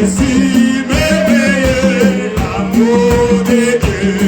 Si merveilleux l'amour de Dieu.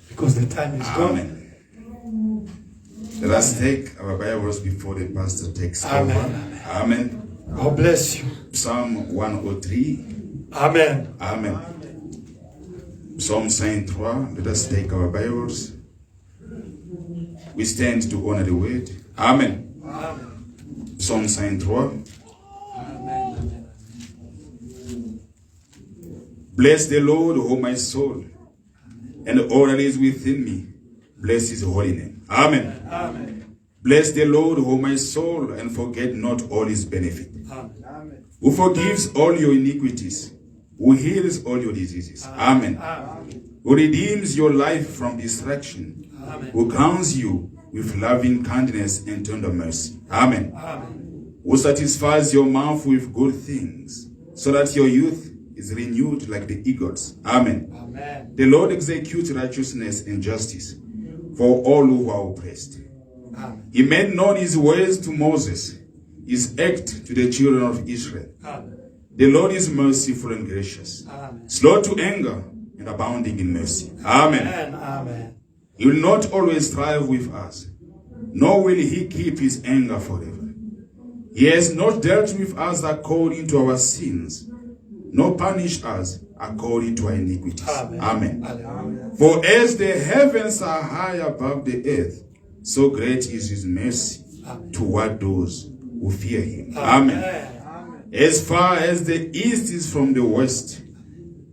Because the time is gone. Amen. Let us take our Bibles before the pastor takes over. Amen. God bless you. Psalm 103. Amen. Amen. Psalm 103. Let us take our Bibles. We stand to honor the word. Amen. Amen. Psalm 103. Amen. Bless the Lord, O my soul, and all that is within me. Bless his holy name. Amen. Amen. Bless the Lord, O my soul, and forget not all his benefit. Amen. Who forgives all your iniquities, who heals all your diseases. Amen. Amen. Who redeems your life from destruction. Amen. Who crowns you with loving kindness and tender mercy. Amen. Amen. Who satisfies your mouth with good things, so that your youth is renewed like the eagles. Amen. Amen. The Lord executes righteousness and justice for all who are oppressed. Amen. He made known his ways to Moses, his act to the children of Israel. Amen. The Lord is merciful and gracious, Amen. slow to anger and abounding in mercy. Amen. Amen. Amen. He will not always strive with us, nor will he keep his anger forever. He has not dealt with us according to our sins, nor punished us according to our iniquities. Amen. Amen. Amen. For as the heavens are high above the earth, so great is his mercy toward those who fear him. Amen. Amen. As far as the east is from the west,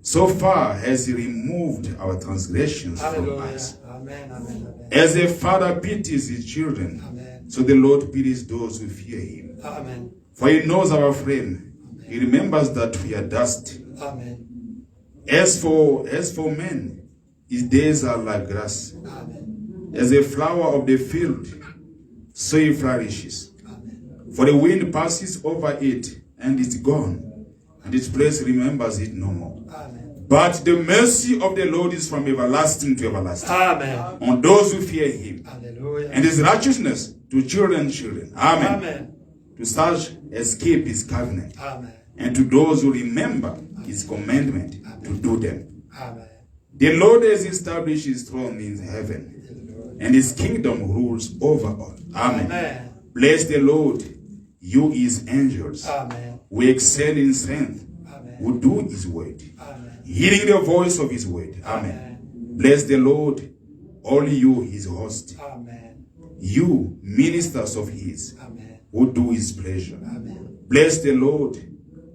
so far has he removed our transgressions from us. Amen. Amen. As a father pities his children, Amen. so the Lord pities those who fear him. Amen. For he knows our frame. He remembers that we are dust. Amen. As for men, his days are like grass. Amen. As a flower of the field, so he flourishes. Amen. For the wind passes over it, and it's gone, and its place remembers it no more. Amen. But the mercy of the Lord is from everlasting to everlasting Amen. on those who fear him, Hallelujah. and his righteousness to children's children. Amen. Amen. To such as keep his covenant, Amen. and to those who remember his commandment to do them. Amen. The Lord has established his throne in heaven, and his kingdom rules over all. Amen. Amen. Bless the Lord, you his angels, Amen. who excel in strength, Amen. who do his word, Amen. hearing the voice of his word. Amen. Bless the Lord, all you his host, Amen. you ministers of his, Amen. who do his pleasure. Amen. Bless the Lord,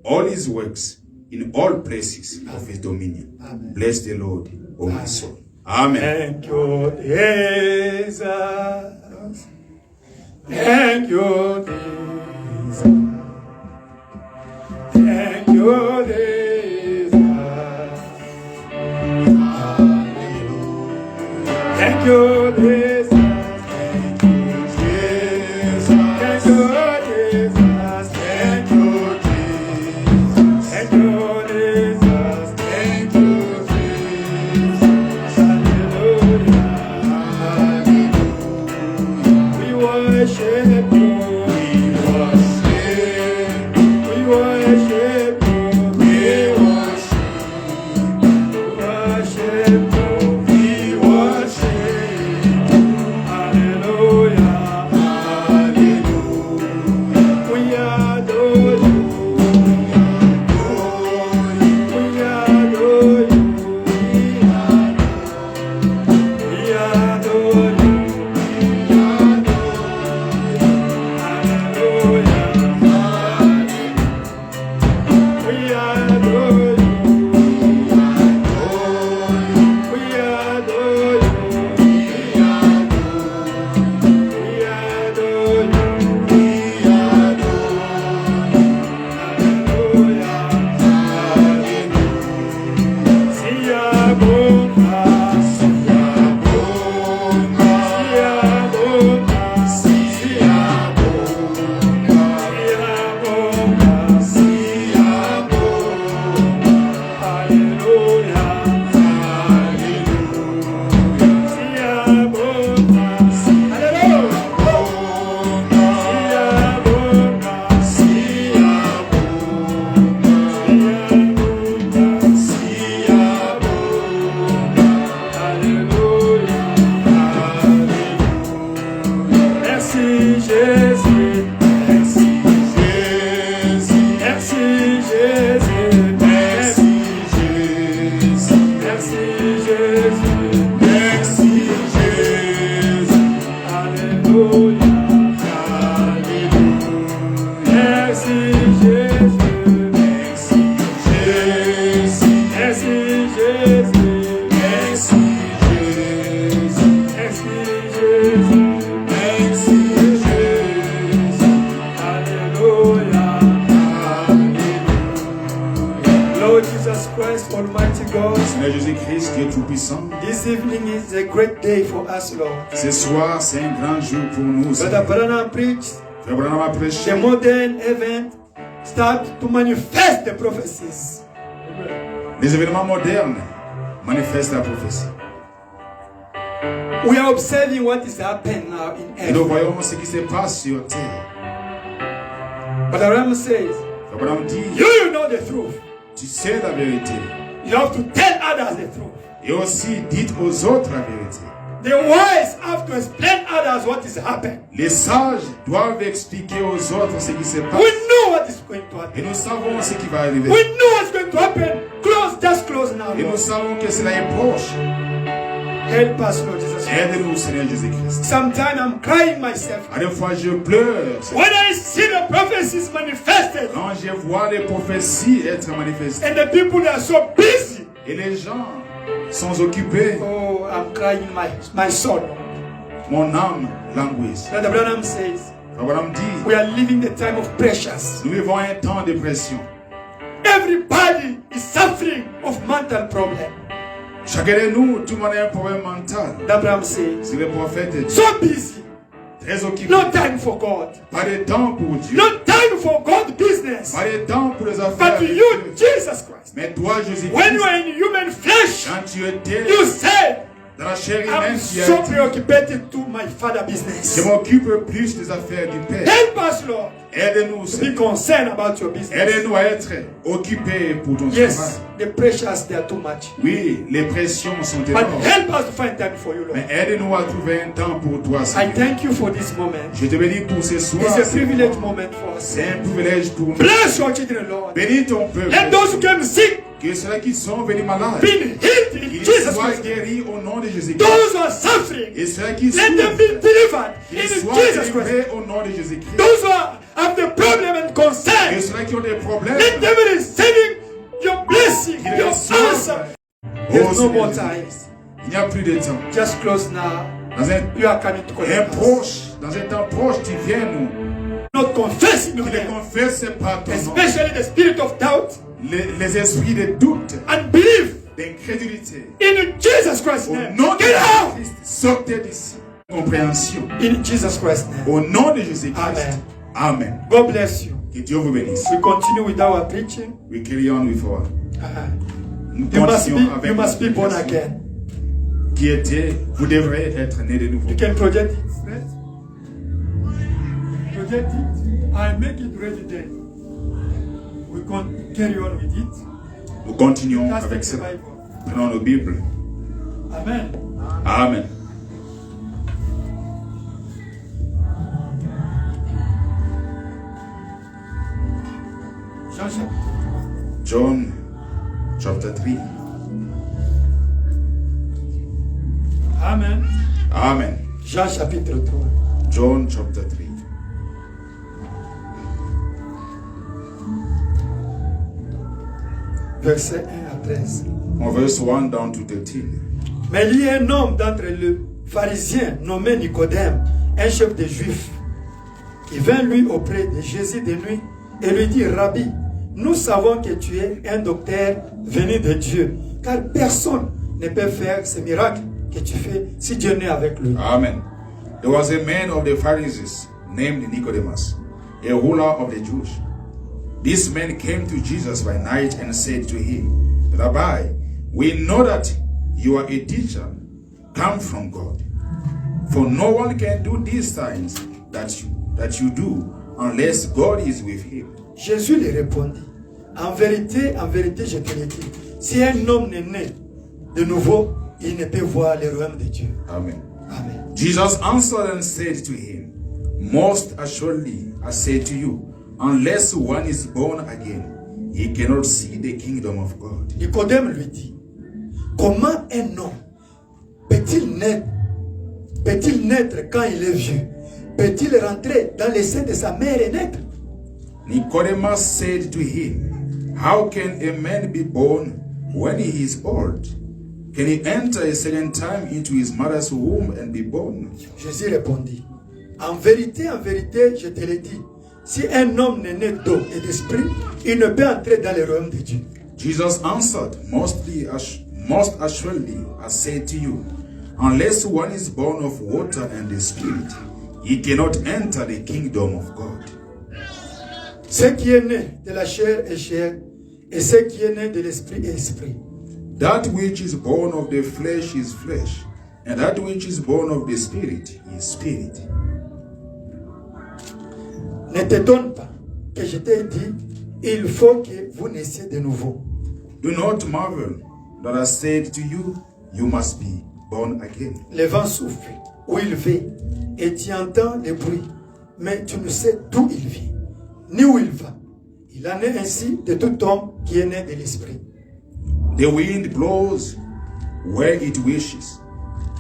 all his works in all places of his dominion. Amen. Bless the Lord, O my soul. Amen. Thank you, Jesus. Thank you, Jesus. Thank you, Jesus. Hallelujah. Thank you, Jesus. Thank you, Jesus. Thank you, Jesus. Thank you, Jesus. Thank you, Jesus. Thank you, Jesus. Hallelujah. Hallelujah. We worship you. We worship. We worship you. We worship. Worship you. We worship. Seigneur Jésus-Christ, Dieu Tout-Puissant, This evening is a great day for us, Lord. ce soir, c'est un grand jour pour nous. Brother Seigneur. Branham preached. Frère Branham a prêché. The modern event start to manifest the prophecies. Les événements modernes manifestent la prophétie. We are observing what is happening now in Et nous earth. voyons ce qui se passe sur terre. Brother Branham says, Frère Branham dit, you know the truth. tu sais la vérité. You have to tell others the truth. Et aussi, dites aux autres la vérité. The wise have to explain others what is happening. Les sages doivent expliquer aux autres ce qui se passe. We know what is going to Et happen. nous savons ce qui va arriver. We know what's going to happen. Close, just close now. Et nous Lord. savons que cela est proche. Help us, Lord Jesus Christ. Aide-nous, Seigneur Jésus-Christ. Sometimes I'm crying myself. À des fois, je pleure. When I see the prophecies manifested Quand je vois les prophéties être manifestées. and the people are so busy, Et les gens sont occupés. oh, I'm crying my soul. Mon âme languisse. Brother Branham says, Frère Branham dit, we are living the time of pressures. nous vivons un temps de pression. Everybody is suffering of mental problem. Chacun de nous, tout le monde a un problème mental. Brother Branham says, C'est le prophète est so busy, très occupé. no time for God, Pas de temps pour Dieu. no time for God business. Pas de temps pour les affaires. But de you, Dieu. Jesus Christ, Mais toi, Jésus-Christ, when you are in human flesh, quand tu étais you said, dans la chair I'm humaine, tu as so dit, preoccupied to my Father je business. m'occupe plus des affaires du Père. Help us, Lord, Aide-nous, to be Seigneur. concerned about your business. Aide-nous à être occupés pour ton Yes, travail. the pressures, they are too much. Oui, les pressions sont But énormes. help us to find time for you, Lord. Mais aide-nous à trouver un temps pour toi, I Seigneur. thank you for this moment. Je te bénis pour ce soir. It's a Seigneur. privileged moment for us. C'est un privilège pour nous. Bless your children, Lord. Bénis ton peuple. Let those who came sick Que ceux qui sont venus malades, be healed in qu'ils Jesus soient Christ. guéris au nom de Jésus-Christ. Those who are suffering, Et ceux qui let them souffrent, be delivered qu'ils in soient Jesus Christ. délivrés au nom de Jésus-Christ. Those who have the problem and Et concern, ceux qui ont des problèmes, let them receive your blessing, qu'ils your reçoivent. answer. Oh, There's no Seigneur more Jésus-Christ. time. Il n'y a plus de temps. Just close now. Dans un, You are coming to un connect us. proche, dans un temps proche, tu viens nous. Not confessing your Tu ne name, confesses pas ton nom. especially the spirit of doubt, Les esprits de doute, unbelief. d'incrédulité. In Jesus Christ's Au name. nom de Get out. Jésus-Christ, sortez d'ici. Compréhension. In Jesus Christ's name. Au nom de Jésus-Christ. Amen. Amen. God bless you. Que Dieu vous bénisse. We continue with our preaching. We carry on with our. Nous You must continuons be, avec you must be born la again. qui était, vous devrez être né de nouveau. You can project it. Right? Project it. I make it ready then. We can carry on with it. Nous continuons Just avec take the cela. Bible. Prenons nos Bibles. Amen. Amen. Jean chapitre. John chapter 3. Amen. Amen. Jean chapitre 3. John chapter 3. Verset 1 à 13. On verse 1 down to 13. Mais il y a un homme d'entre les pharisiens nommé Nicodème, un chef des Juifs, qui vint lui auprès de Jésus de nuit et lui dit, Rabbi, nous savons que tu es un docteur venu de Dieu, car personne ne peut faire ce miracle que tu fais si Dieu n'est avec lui. Amen. There was a man of the Pharisees named Nicodemus, a ruler of the Jews. This man came to Jesus by night and said to him, Rabbi, we know that you are a teacher, come from God. For no one can do these signs that you do unless God is with him. Jésus lui répondit, en vérité, je te le dis, si un homme n'est né de nouveau, il ne peut voir le royaume de Dieu. Amen. Amen. Jesus answered and said to him, Most assuredly, I say to you, unless one is born again, he cannot see the kingdom of God. Nicodème lui dit, comment un homme peut-il naître quand il est vieux? Peut-il rentrer dans le sein de sa mère et naître? Nicodemus said to him, How can a man be born when he is old? Can he enter a second time into his mother's womb and be born? Jésus répondit, en vérité, je te le dis, si un homme n'est né d'eau et d'esprit, il ne peut entrer dans le royaume de Dieu. Jesus answered, Most Most assuredly, I say to you, unless one is born of water and the Spirit, he cannot enter the kingdom of God. Ce qui est né de la chair est chair, et ce qui est né de l'esprit est esprit. That which is born of the flesh is flesh, and that which is born of the Spirit is spirit. Ne t'étonne pas que je t'ai dit, il faut que vous naissiez de nouveau. Do not marvel that I said to you, you must be born again. Le vent souffle où il va, et tu entends le bruit, mais tu ne sais d'où il vient, ni où il va. Il en est ainsi de tout homme qui est né de l'esprit. The wind blows where it wishes,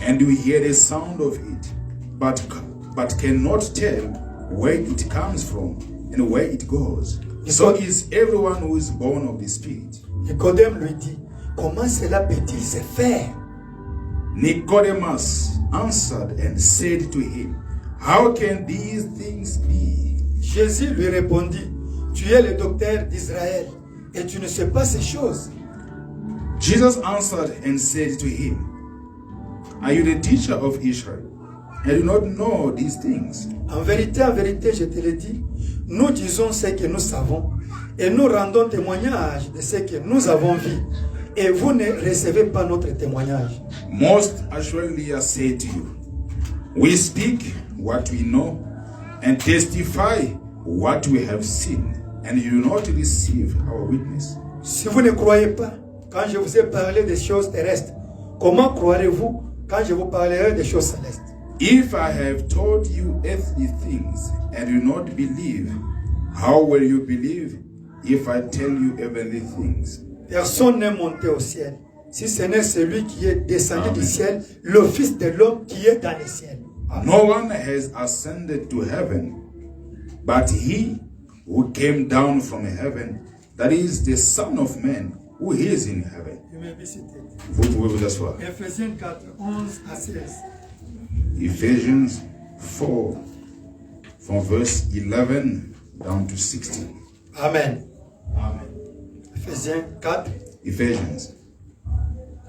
and you hear the sound of it, but cannot tell where it comes from and where it goes. So is everyone who is born of the Spirit. Nicodème lui dit, comment cela peut-il se faire? Nicodemus answered and said to him, how can these things be? Jésus lui répondit, tu es le docteur d'Israël et tu ne sais pas ces choses. Jesus answered and said to him, are you the teacher of Israel, and do not know these things? En vérité, je te le dis, nous disons ce que nous savons et nous rendons témoignage de ce que nous avons vu, et vous ne recevez pas notre témoignage. Most assuredly I say to you, we speak what we know and testify what we have seen, and you do not receive our witness. Si vous ne croyez pas quand je vous ai parlé des choses terrestres, comment croirez-vous quand je vous parlerai des choses célestes? If I have told you earthly things and you not believe, how will you believe if I tell you heavenly things? Personne n'est monté au ciel, si ce n'est celui qui est descendu du ciel, le Fils de l'homme qui est dans les ciels. Amen. No one has ascended to heaven, but he who came down from heaven, that is the Son of Man, who is in heaven. Vous pouvez vous asseoir. Ephésiens 4, 11 à 16. Ephesians 4, from verse 11 down to 16. Amen. Amen. Ephésiens 4, Ephesians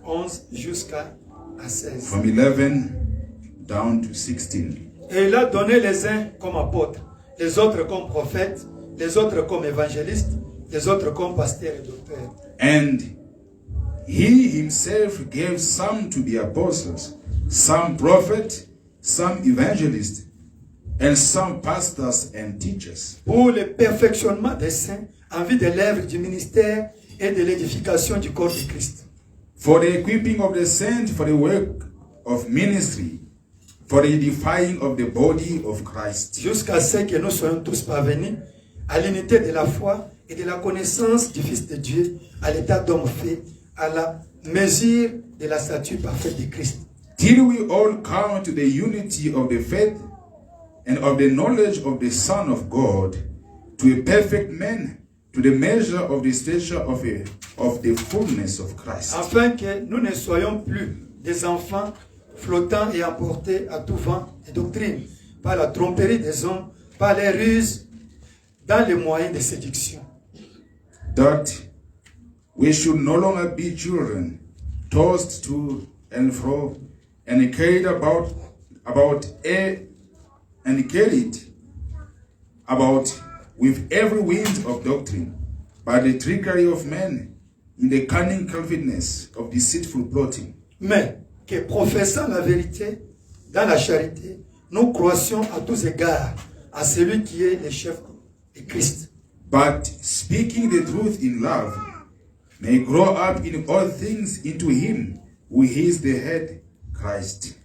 11 jusqu'à 16. from 11 down to 16. Et il a donné les uns comme apôtres, les autres comme prophètes, les autres comme évangélistes, les autres comme pasteurs et docteurs. And he himself gave some to be apostles, some prophets, some evangelists, and some pastors and teachers. Pour le perfectionnement des saints, en vue de l'œuvre du ministère et de l'édification du corps de Christ. For the equipping of the saints, for the work of ministry, for the edifying of the body of Christ. Jusqu'à ce que nous soyons tous parvenus à l'unité de la foi et de la connaissance du Fils de Dieu, à l'état d'homme fait, à la mesure de la stature parfaite de Christ. Till we all come to the unity of the faith and of the knowledge of the Son of God, to a perfect man, to the measure of the stature of the fullness of Christ. Afin que nous ne soyons plus des enfants flottants et emportés à tout vent de doctrine, par la tromperie des hommes, par les ruses, dans les moyens de séduction. That we should no longer be children, tossed to and fro, and carried about with every wind of doctrine, by the trickery of men, in the cunning craftiness of deceitful plotting. Mais que professant la vérité dans la charité, nous croissions à tous égards à celui qui est le chef de Christ. But speaking the truth in love, may grow up in all things into him who is the head, Christ.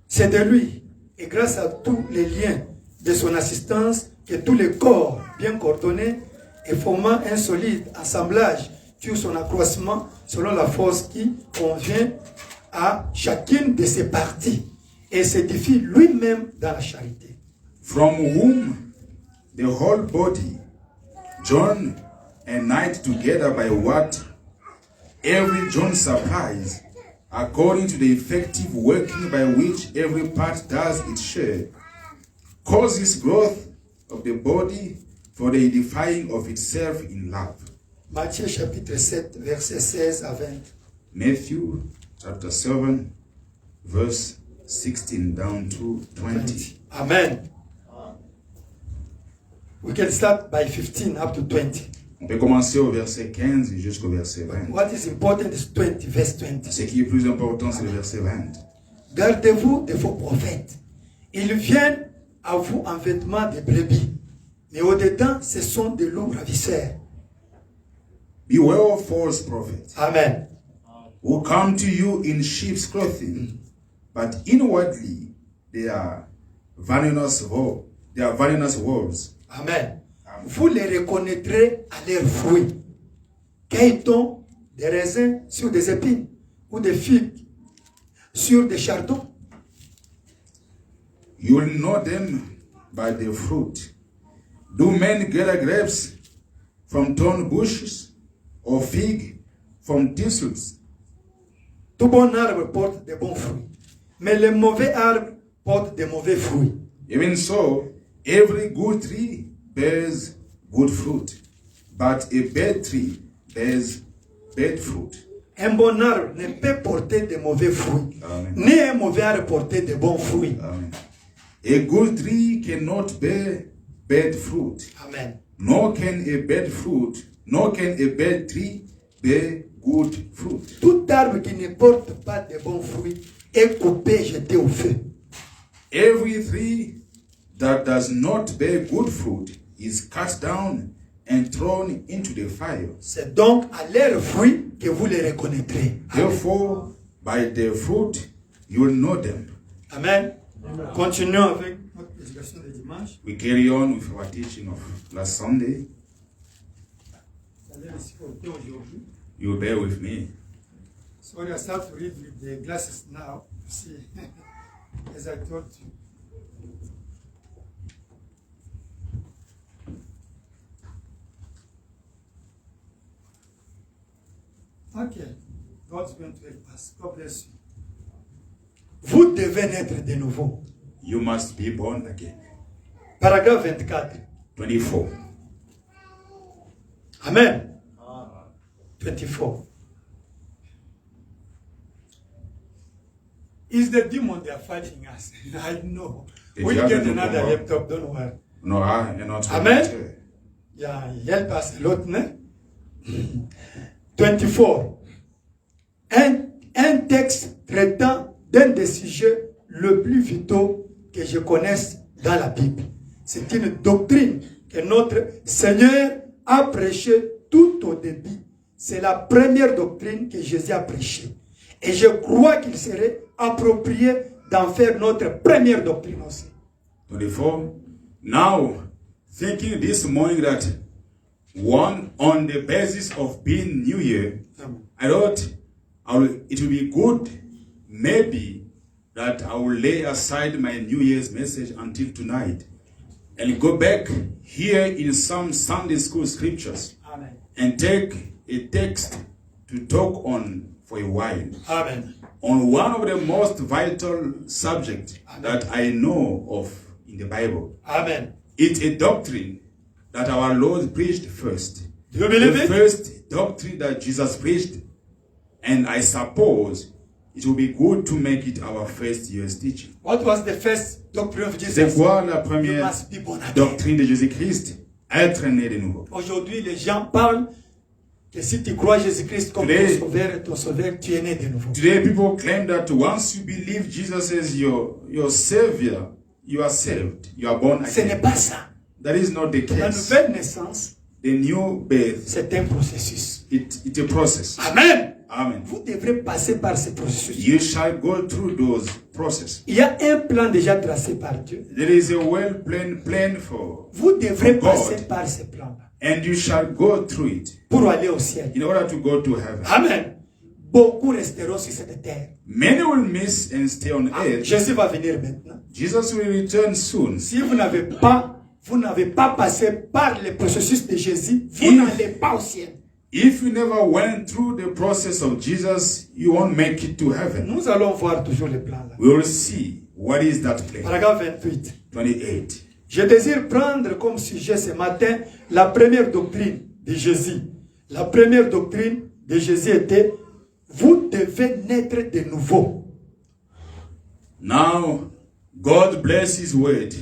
C'est de lui, et grâce à tous les liens de son assistance, que tous les corps bien coordonnés et formant un solide assemblage sur son accroissement selon la force qui convient à chacune de ses parties et s'édifie lui-même dans la charité. From whom the whole body, joined and knit together by what every joint supplies, according to the effective working by which every part does its share, causes growth of the body for the edifying of itself in love. Matthieu chapitre 7, versets 16 à 20. Matthew chapter 7, verse 16 down to 20. Amen. We can start by 15 up to 20. On peut commencer au verset 15 jusqu'au verset 20. What is important is 20, verse 20. Ce qui est plus important, c'est le verset 20. Gardez-vous de vos prophètes. Ils viennent à vous en vêtements de brebis, mais au-dedans, ce sont des loups ravisseurs. Beware of false prophets, Amen. who come to you in sheep's clothing, but inwardly they are venomous wolves. Amen. Vous les reconnaîtrez à leurs fruits. Cueille-t-on des raisins sur des épines ou des figues sur des chardons? You will know them by their fruit. Do men gather grapes from thorn bushes, or fig from thistles? Tout bon arbre porte de bons fruits, mais les mauvais arbres portent de mauvais fruits. Even so, every good tree bears good fruit, but a bad tree bears bad fruit. Un bon arbre ne peut porter de mauvais fruits, Amen. ni un mauvais arbre porter de bons fruits. Amen. A good tree cannot bear bad fruit, Amen. nor can a bad tree bear good fruit. Tout arbre qui ne porte pas de bons fruits est coupé, jeté au feu. Every tree that does not bear good fruit is cut down and thrown into the fire. C'est donc à leurs fruits que vous les reconnaîtrez. Therefore, by their fruit you will know them. Amen. Continuons avec notre prédication de dimanche. We carry on with our teaching of last Sunday. Vous allez les supporter aujourd'hui. You bear with me. Sorry, I start to read with the glasses now. See, as I told you. Okay, God's going to help us. God bless you. Vous devez naître de nouveau. You must be born again. Paragraphe 24. 24. Amen. 24. Is the demon they are fighting us? I know. The We'll get devil another will laptop, don't worry. No, I am not. Amen. Yeah, he help us a lot, ne? 24. Un texte traitant d'un des sujets le plus vitaux que je connaisse dans la Bible. C'est une doctrine que notre Seigneur a prêchée tout au début. C'est la première doctrine que Jésus a prêchée. Et je crois qu'il serait approprié d'en faire notre première doctrine aussi. 24. Now, thinking this morning that on the basis of being New Year, I thought it would be good maybe that I will lay aside my New Year's message until tonight and go back here in some Sunday school scriptures. Amen. And take a text to talk on for a while. Amen. On one of the most vital subjects that I know of in the Bible. Amen. It's a doctrine that our Lord preached first. Do you believe The it? first doctrine that Jesus preached. And I suppose it will be good to make it our first year's teaching. What was the first doctrine of Jesus? C'est quoi la You première must be born again. doctrine de Jésus-Christ? Être né de nouveau. Aujourd'hui, les gens parlent que si tu crois Jésus-Christ comme ton sauveur, tu es né de nouveau. Today people claim that once you believe Jesus as your Savior, you are saved. You are born Ce n'est again. pas ça. That is not the La case. nouvelle naissance, The new birth, c'est un processus. it's a process. Amen. Amen. Vous devrez passer par ce processus. You shall go through those processes. Il y a un plan déjà tracé par Dieu. There is a well-planned plan for Vous devrez God. passer par ce plan-là and you shall go through it pour aller au ciel. in order to go to heaven. Amen. Beaucoup resteront sur cette terre. Many will miss and stay on earth. Jésus va venir maintenant. Jesus will return soon. Si vous n'avez pas passé par le processus de Jésus, vous n'allez pas au ciel. If you never went through the process of Jesus, you won't make it to heaven. Nous allons voir toujours le plan là. We will see what is that plan. Paragraphe 28. 28. Je désire prendre comme sujet ce matin la première doctrine de Jésus. La première doctrine de Jésus était vous devez naître de nouveau. Now, God bless His word.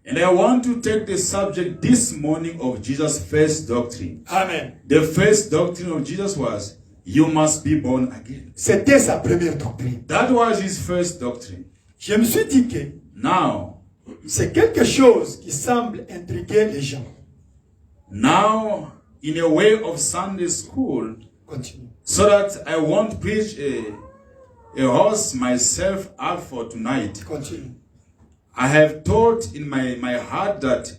And I want to take the subject this morning of Jesus' first doctrine. Amen. The first doctrine of Jesus was, you must be born again. C'était sa première doctrine. That was His first doctrine. Je me suis dit que Now, c'est quelque chose qui semble intriguer les gens. now, in a way of Sunday school, Continue. so that I won't preach a horse myself up for tonight, Continue. I have thought in my heart that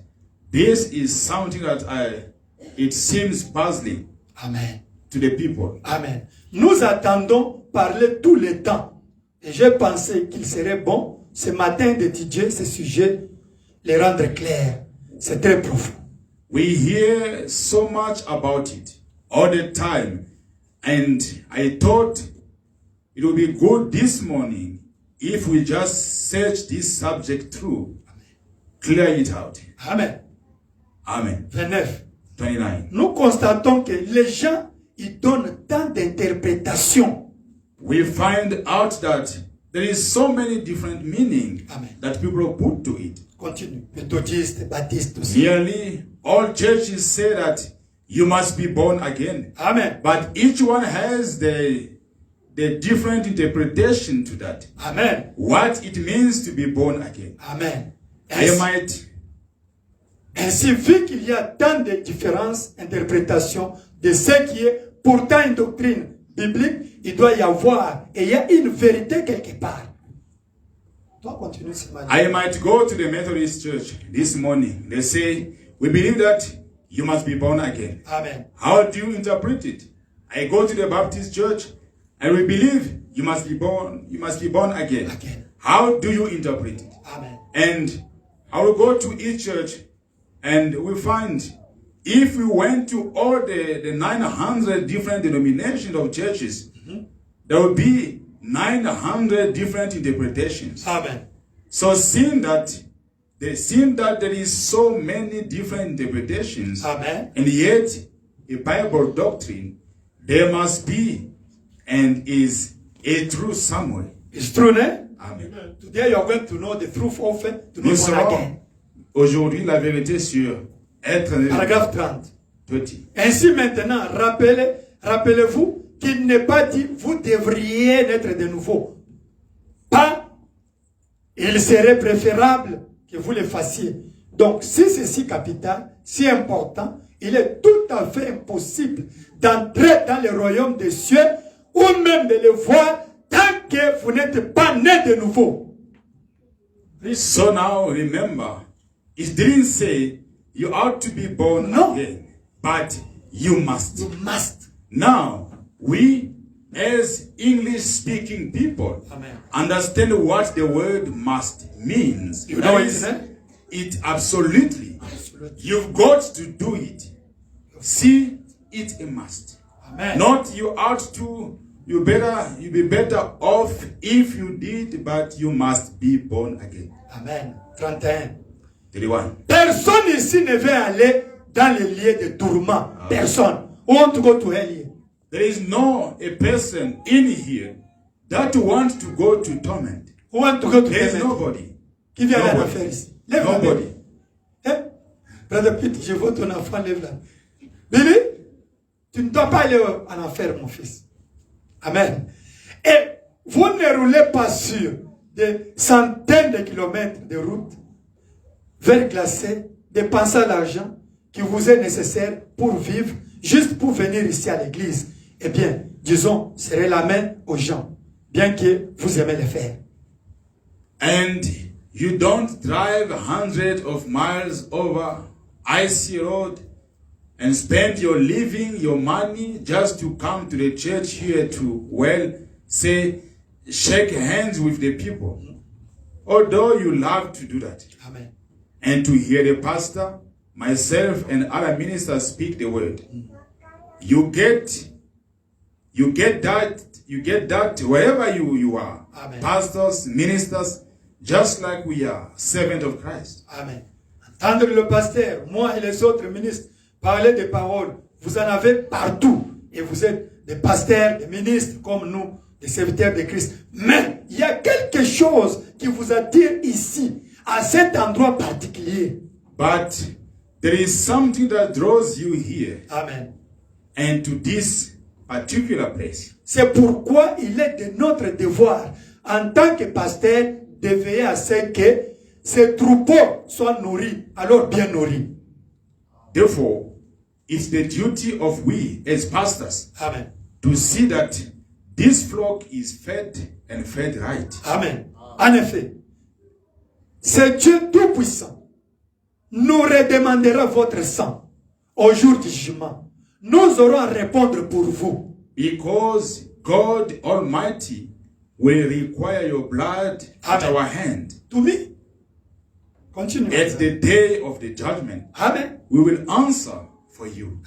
this is something that it seems puzzling Amen. to the people. Amen. Nous attendons parler tout le temps. Et j'ai pensé qu'il serait bon ce matin d'étudier ce sujet, les rendre clairs. C'est très profond. We hear so much about it all the time, and I thought it would be good this morning if we just search this subject through, clear it out. Amen. Amen. 29. 29. Nous constatons que les gens, ils donnent tant d'interprétations. We find out that there is so many different meanings Amen. that people put to it. Continue. Méthodistes, baptistes aussi. Nearly all churches say that you must be born again. Amen. But each one has the different interpretation to that. Amen. What it means to be born again. Amen. I might, Ainsi, vu qu'il y a tant de différences d'interprétation de ce qui est pourtant une doctrine biblique, il doit y avoir, et il y a une vérité quelque part. Toi, continue ce matin. I might go to the Methodist church this morning. They say, we believe that you must be born again. Amen. How do you interpret it? I go to the Baptist church and we believe you must be born again. Again. How do you interpret it? Amen. And I will go to each church and we find if we went to all the 900 different denominations of churches, there will be 900 different interpretations. Amen. So seeing that there is so many different interpretations, Amen. and yet a Bible doctrine, there must be and is a truth somewhere. It's true, né? Amen. Today you are going to know the truth often to be Nous born saurons again. aujourd'hui la vérité sur être né. Paragraphe 30. 30. Ainsi maintenant, rappelez-vous qu'il n'est pas dit vous devriez naître de nouveau. Pas, il serait préférable que vous le fassiez. Donc, si c'est si capital, si important, il est tout à fait impossible d'entrer dans le royaume des cieux ou même de le voir tant que vous n'êtes pas né de nouveau. So now remember, it didn't say you ought to be born No. again, but you must. You must. Now, we as English-speaking people Amen. understand what the word must means. You know That it, is, eh? it absolutely. Absolutely. You've got to do it. See it a must. Amen. Not you ought to, you'll be better off if you did, but you must be born again. Amen. 31. 31. Personne ici ne veut aller dans les lieux de tourment. Personne. Who want to go to hell here? There is no a person in here that wants to go to torment. Who want to go to There is heaven? nobody. Qui vient aller en Nobody. enfer ici? Lève la main. Nobody. Hein? Brother Pete, je vois ton enfant, lève la main. Billy, tu ne dois pas aller en enfer, mon fils. Amen. Et vous ne roulez pas sur des centaines de kilomètres de route vers glacé, dépensant l'argent qui vous est nécessaire pour vivre, juste pour venir ici à l'église. Eh bien, disons, serrez la main aux gens, bien que vous aimez le faire. And you don't drive hundreds of miles over icy road and spend your living, your money just to come to the church here to, well, say, shake hands with the people. Although you love to do that. Amen. And to hear the pastor, myself, and other ministers speak the word. You get that wherever you are. Amen. Pastors, ministers, just like we are, servants of Christ. Amen. Entendre le pasteur, moi et les autres ministres parler des paroles, vous en avez partout et vous êtes des pasteurs, des ministres comme nous, des serviteurs de Christ. Mais il y a quelque chose qui vous attire ici, à cet endroit particulier. But there is something that draws you here Amen. and to this particular place. C'est pourquoi il est de notre devoir, en tant que pasteur, de veiller à ce que ces troupeaux soient nourris, alors bien nourris. Therefore, it's the duty of we as pastors Amen. to see that this flock is fed and fed right. Amen. En effet, c'est Dieu Tout-Puissant nous redemandera votre sang au jour du jugement. Nous aurons à répondre pour vous. Because God Almighty will require your blood at Amen. our hand. To me. Continue. At the day of the judgment, Amen. we will answer for you.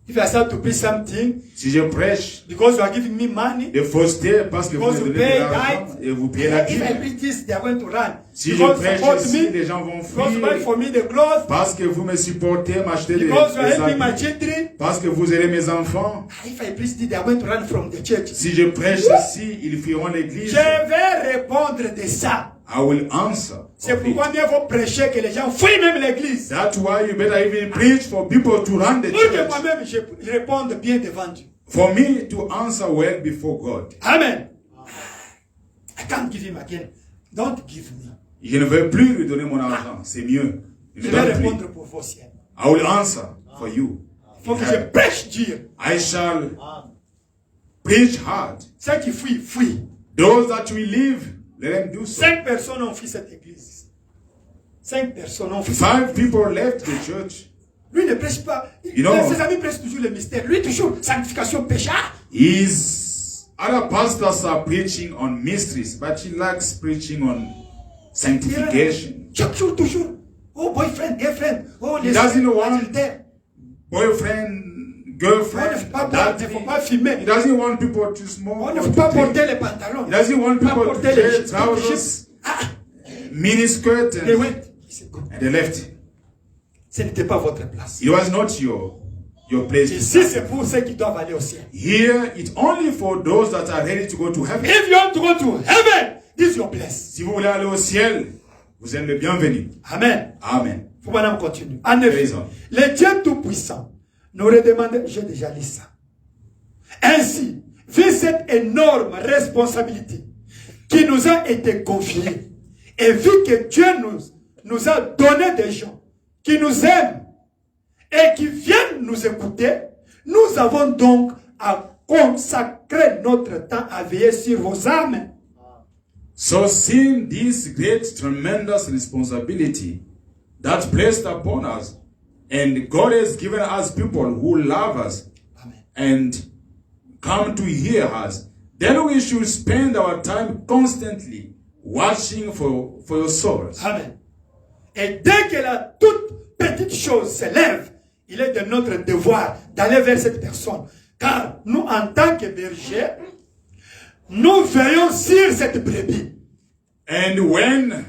If I start to preach something, Si je prêche because you are giving me money, de fausseté parce que vous because me you donnez pay de l'argent tithe, et vous payez la if I dîme. preach this, they are going to run. Si je Because you prêche support ici, me, les gens vont because you buy fuir for me the clothes, parce que vous me supportez, m'achetez des because you are helping my habits, children. parce que vous aidez mes enfants. If I preach this, they are going to run from the church. Si je prêche ici, ils fuiront l'église. Je vais répondre de ça. I will answer. C'est of pourquoi it. mieux vaut prêcher que les gens fuient même l'église. That's why you better even preach for people to run the Pour que church. moi-même je réponde bien devant Dieu. For me to answer well before God. Amen. I can't give him again. Don't give me. Je ne veux plus lui donner mon argent. C'est mieux. Ne Je me vais donne plus. répondre pour vos ciels. I will answer for you. Il faut que je prêche Dieu. I shall preach hard. Ceux qui fuient, fuient. Those that will leave, let them do so. 5 personnes ont fui cette église. 5 personnes ont fui. 5 people left the church. Lui ne prêche pas. You know- Ses amis prêchent toujours le mystère. Lui toujours sanctification, péché. Ah! His other pastors are preaching on mysteries, but he likes preaching on sanctification. Chaque jour, toujours. Oh, boyfriend, girlfriend. Oh, les doesn't want- adultères. Boyfriend, On ne girlfriend, faut pas boire, il ne faut pas fumer. he doesn't want people to smoke. On or ne faut to pas drink. porter les pantalons. He doesn't want Pas people to porter les wear chips. trousers, Ah, miniskirt, they and went. C'est good. they left. Ce n'était pas votre place. It was not your place. to Ici, start. c'est pour ceux qui doivent aller au ciel. Here, it's only for those that are ready to go to heaven. If you want to go to heaven, this is your place. Si vous voulez aller au ciel, vous êtes le bienvenu. Amen. Amen. Faut maintenant continuer. En effet, Raison. le Dieu Tout-Puissant nous redemande, j'ai déjà lu ça. Ainsi, vu cette énorme responsabilité qui nous a été confiée, et vu que Dieu nous a donné des gens qui nous aiment et qui viennent nous écouter, nous avons donc à consacrer notre temps à veiller sur vos âmes. So seeing this great, tremendous responsibility that's placed upon us, and God has given us people who love us Amen. and come to hear us, then we should spend our time constantly watching for your souls. Amen. Et dès que la toute petite chose s'élève, il est de notre devoir d'aller vers cette personne. Car nous, en tant que bergers, nous veillons sur cette brebis. And when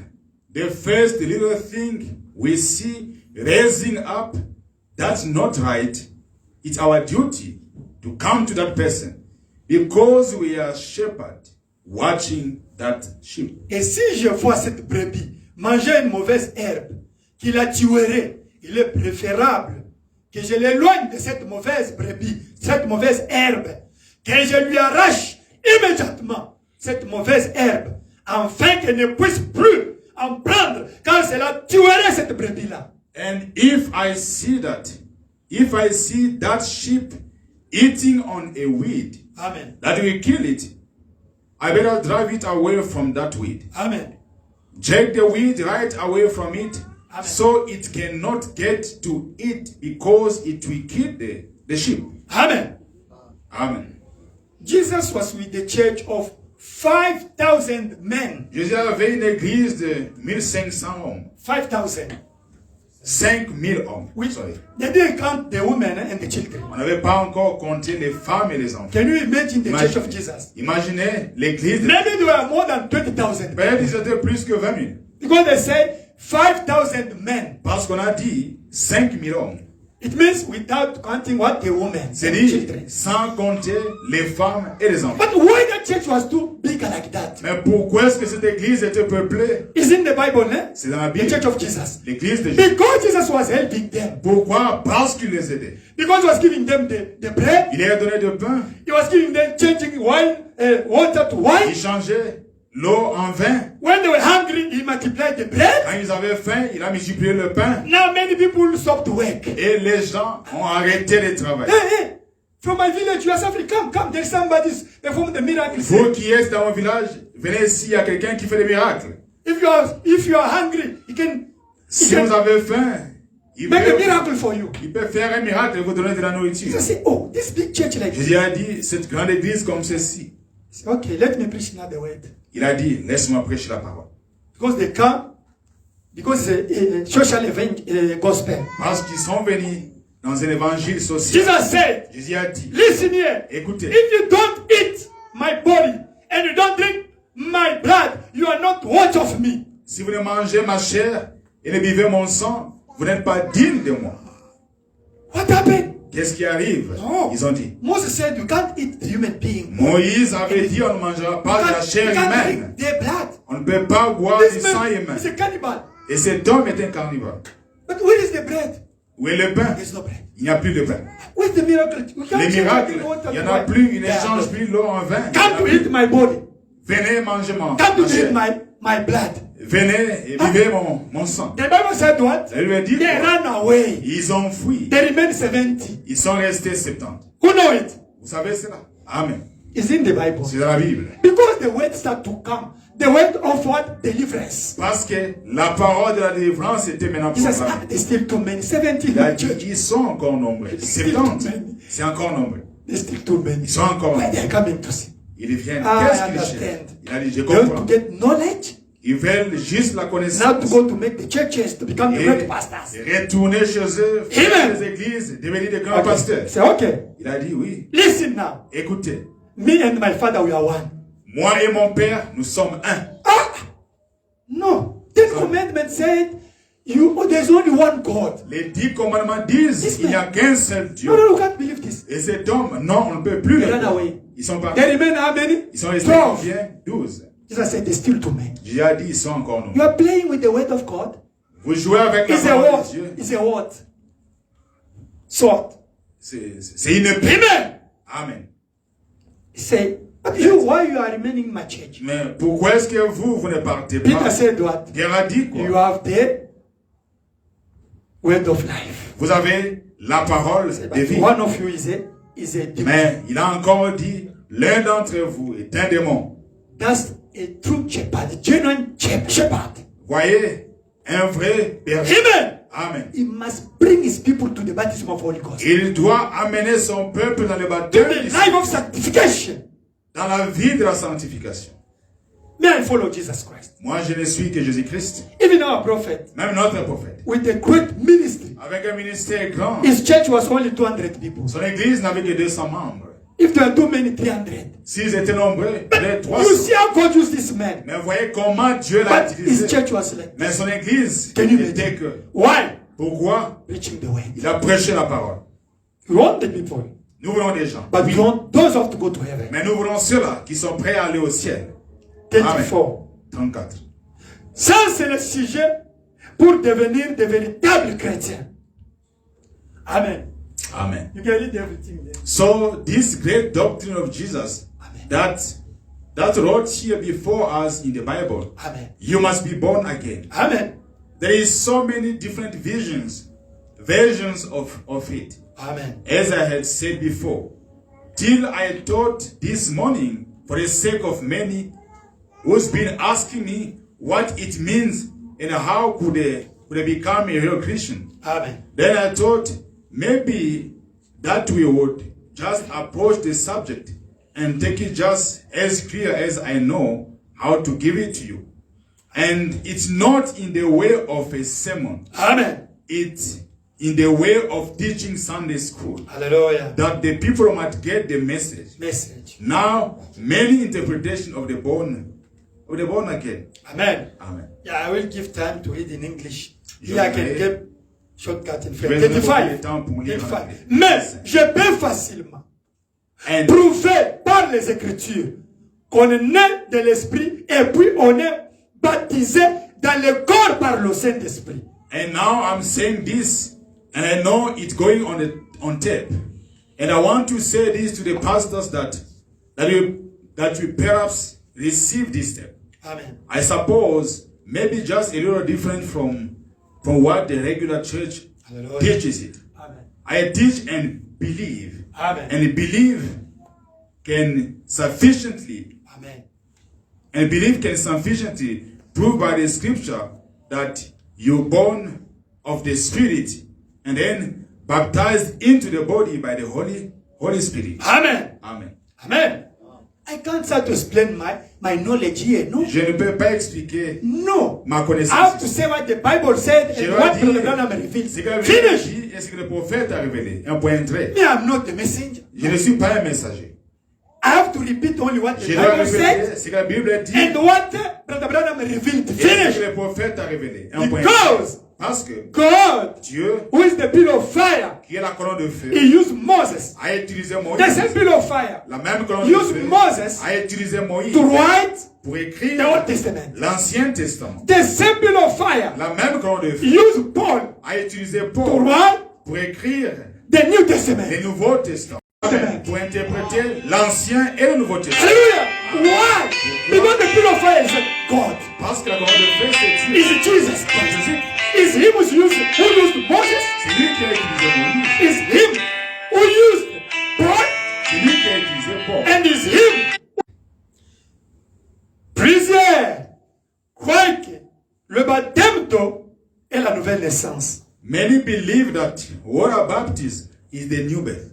the first little thing we see raising up, that's not right, it's our duty to come to that person because we are shepherd watching that sheep. Et si je vois cette brebis manger une mauvaise herbe qui la tuerait, il est préférable que je l'éloigne de cette mauvaise brebis, cette mauvaise herbe, que je lui arrache immédiatement cette mauvaise herbe, afin qu'elle ne puisse plus en prendre, car cela tuerait cette brebis-là. And if I see that sheep eating on a weed Amen. that will kill it, I better drive it away from that weed. Amen. Take the weed right away from it, Amen. so it cannot get to it because it will kill the sheep. Amen. Amen. Jesus was with the church of 5,000 men. Jésus avait une église de 1500 hommes. 5,000. 5000 hommes. Oui. Sorry. They didn't count the women and the children. On n'avait pas encore compté les femmes et les enfants. Can you imagine the church of Jesus? Imaginez l'église. Maybe there were more than 20,000. Peut-être ils étaient plus que 20 000. Because they say 5,000 men. Parce qu'on a dit 5000 hommes. It means without counting what the women. C'est dit sans compter les femmes et les enfants. But why the church was too big like that? Mais pourquoi est-ce que cette église était peuplée? It's in the Bible, eh? C'est dans la The Bible. church of Jesus. L'église de Jésus. Because Jesus was helping them. Pourquoi? Parce qu'il les aidait. Because he was giving them the bread. Il leur a donné du pain. He was giving them changing wine, water to Il wine. changeait l'eau en vin. When they were hungry, he multiplied the bread. Quand ils avaient faim, il a multiplié le pain. Now many people stopped work. Et les gens ont arrêté de travailler. Hey, from my village, you are suffering. Come. There's somebody performing the miracle. Vous qui êtes dans mon village, venez ici, il y a quelqu'un qui fait des miracles. If you are hungry, Si vous avez faim, il make a peut miracle for you. faire un miracle et vous donner de la nourriture. Jesus said, oh, this big church like this. Jésus a dit, cette grande église comme ceci. Okay, let me preach now the word. Il a dit, laisse-moi prêcher la parole. Because they come, because it's a social gospel. Parce qu'ils sont venus dans un évangile social. Jesus said, Jésus a dit, listen here. écoutez, If you don't eat my body and you don't drink my blood, you are not worthy of me. si vous ne mangez ma chair et ne buvez mon sang, vous n'êtes pas digne de moi. What happened? Qu'est-ce qui arrive? No. Ils ont dit. Moses said you can't eat the human being. Moïse avait dit on ne mangera pas de la chair humaine. Their blood. On ne peut pas boire This du sang man humain. is a cannibal. Et cet homme est un carnivore. But where is the bread? Où est le pain? There's no bread. Il n'y a plus de pain. Where's the miracle? We can't Les change miracles, the water il n'y en to a wine. plus. Il Yeah. n'échange plus l'eau en vin. Come to eat my body. Venez manger ma Come to chair. drink my blood. Venez et buvez mon sang. The Bible said what? Elle lui a dit They quoi? ran away. Ils ont fui. They remained 70. Ils sont restés 70. Who know it? Vous savez cela? Amen. It's in the Bible. C'est dans la Bible. Because the word start to come. The word of what? Deliverance. Parce que la parole de la délivrance était maintenant He says, proclamée. there's still too many. 70 Il a in dit church. qu'ils sont encore nombreux. 70. C'est encore nombreux. There's still too many. Ils sont encore Why nombreux. they are coming to see? Ils viennent. I Qu'est-ce qu'ils understand. cherchent? Il a dit, je They want to comprends. get knowledge. Ils veulent juste la Now to connaissance. go to make the churches to become the Et great pastors. retourner chez eux, faire Amen. les églises, devenir des grands Okay. pasteurs. Say, okay. Il a dit oui. Listen now. Écoutez, Me and my father, we are one. moi et mon père, nous sommes un. No. Ten commandments said, there's only one God. Les 10 commandements disent This qu'il n'y a qu'un seul Dieu. No, you can't believe this. Et cet homme, non, on ne peut plus They le ran voir. away. Ils sont partis. They remain how many? Ils sont restés 12. combien? 12. Jesus said, there's still too many. J'ai dit, ils sont encore You nombreux. are playing with the word of God. Vous jouez avec la It's a parole what? de Dieu. It's a what? Sword. C'est une épée. Amen. Amen. He said, but you, why you are remaining in my church? Mais pourquoi est-ce que vous ne partez Peter pas? said what? Pierre a dit You quoi? have the word of life. Vous avez la parole de But vie. one of you is a demon. Mais il a encore dit, l'un d'entre vous est un démon. That's a true shepherd, genuine shepherd. Voyez, un vrai berger. Amen. Amen. He must bring his people to the baptism of Holy Ghost. Il doit amener son peuple dans le To baptême, the life of sanctification. dans la vie de la sanctification. May I follow Jesus Christ? Moi, je ne suis que Jésus-Christ. Even our prophet, Même notre prophète. with a great ministry, Avec un ministère grand. his church was only 200 people. Son église n'avait que 200 membres. If there are too many, 300. S'ils étaient nombreux, peut-être You 300. see how God used this man. Mais voyez comment Dieu l'a But his utilisé. church was like, Mais son église Can you n'était imagine? que. why? Pourquoi? Preaching the word. Il a prêché la parole. You want the people, Nous voulons des gens. but Oui. you want those who have to go to heaven. Mais nous voulons ceux-là qui sont prêts à aller au ciel. 34. 34. Ça, c'est le sujet pour devenir de véritables chrétiens. Amen. Amen. You can read everything there. So this great doctrine of Jesus Amen. that wrote here before us in the Bible, Amen. you must be born again. Amen. There is so many different versions of it. Amen. As I had said before, till I thought this morning, for the sake of many who's been asking me what it means and how could they become a real Christian. Amen. Then I thought maybe that we would just approach the subject and take it just as clear as I know how to give it to you. And it's not in the way of a sermon. Amen. It's in the way of teaching Sunday school. Hallelujah. That the people might get the message. Message. Now, many interpretations of the born again. Amen. Amen. Yeah, I will give time to read in English. Je Here I can vais give Shortcut in Je French. vais donner beaucoup 35. de temps pour lire. 35. Mais je peux facilement prouver par les Écritures qu'on est né de l'Esprit et puis on est baptisé dans le corps par le Saint-Esprit. And now I'm saying this, and I know it's going on tape. And I want to say this to the pastors that we perhaps receive this step. Amen. I suppose maybe just a little different from what the regular church Hallelujah. teaches it. Amen. I teach and believe. Amen. And believe can sufficiently prove by the scripture that you're born of the Spirit and then baptized into the body by the Holy Spirit. Amen. Amen. Amen. I can't start to explain my knowledge here, no? Je ne peux pas expliquer No. ma I connaissance. have to say what the Bible said and what Brother Branham revealed. Ce que la Bible Finish. dit et ce que le prophète a révélé. Un point très. Me, I'm not the messenger. Je ne suis pas un messager. I have to repeat only what the Je dois Bible répéter said ce que la Bible dit and what Brother Branham revealed. et ce Finish. que le prophète a révélé. Un point Because parce que God, Dieu, who is the pillar of fire, qui est la colonne de feu, he used Moses. a utilisé The Moïse. same pillar of fire La même colonne de used feu Moses a utilisé Moïse to write pour the écrire Old Testament. l'Ancien Testament. The same pillar of fire La même colonne de feu used Paul a utilisé to Paul write pour écrire the New Testament. le Nouveau Testament. Pour interpréter l'Ancien et le Nouveau Testament. Hallelujah. Why? Because the pillar of fire is God. Parce que la colonne de feu, c'est Dieu. Is Jesus. C'est Jésus. Is him who used Moses. C'est lui qui a utilisé Moïse. Is him who used Paul. C'est lui qui a utilisé Paul. And is him. Plusieurs croient que le baptême d'eau est la nouvelle naissance. Many believe that water baptism is the new birth.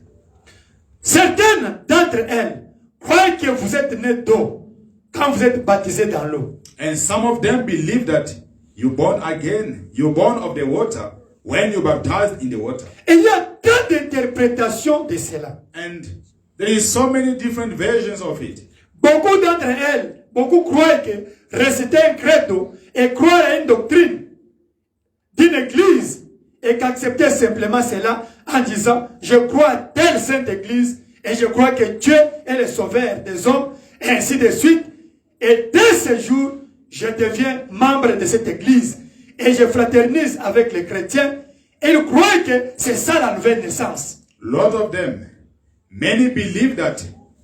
Certaines d'entre elles croient que vous êtes né d'eau quand vous êtes baptisé dans l'eau. And some of them believe that you're born again. You're born of the water when you're baptized in the water. Et il y a tant d'interprétations de cela. And there is so many different versions of it. Beaucoup d'entre elles, beaucoup croient que réciter un credo et croire à une doctrine d'une église et qu'accepter simplement cela en disant je crois à telle sainte église et je crois que Dieu est le sauveur des hommes et ainsi de suite. Et dès ce jour, je deviens membre de cette église et je fraternise avec les chrétiens et ils croient que c'est ça la nouvelle naissance. Lot of them, many believe that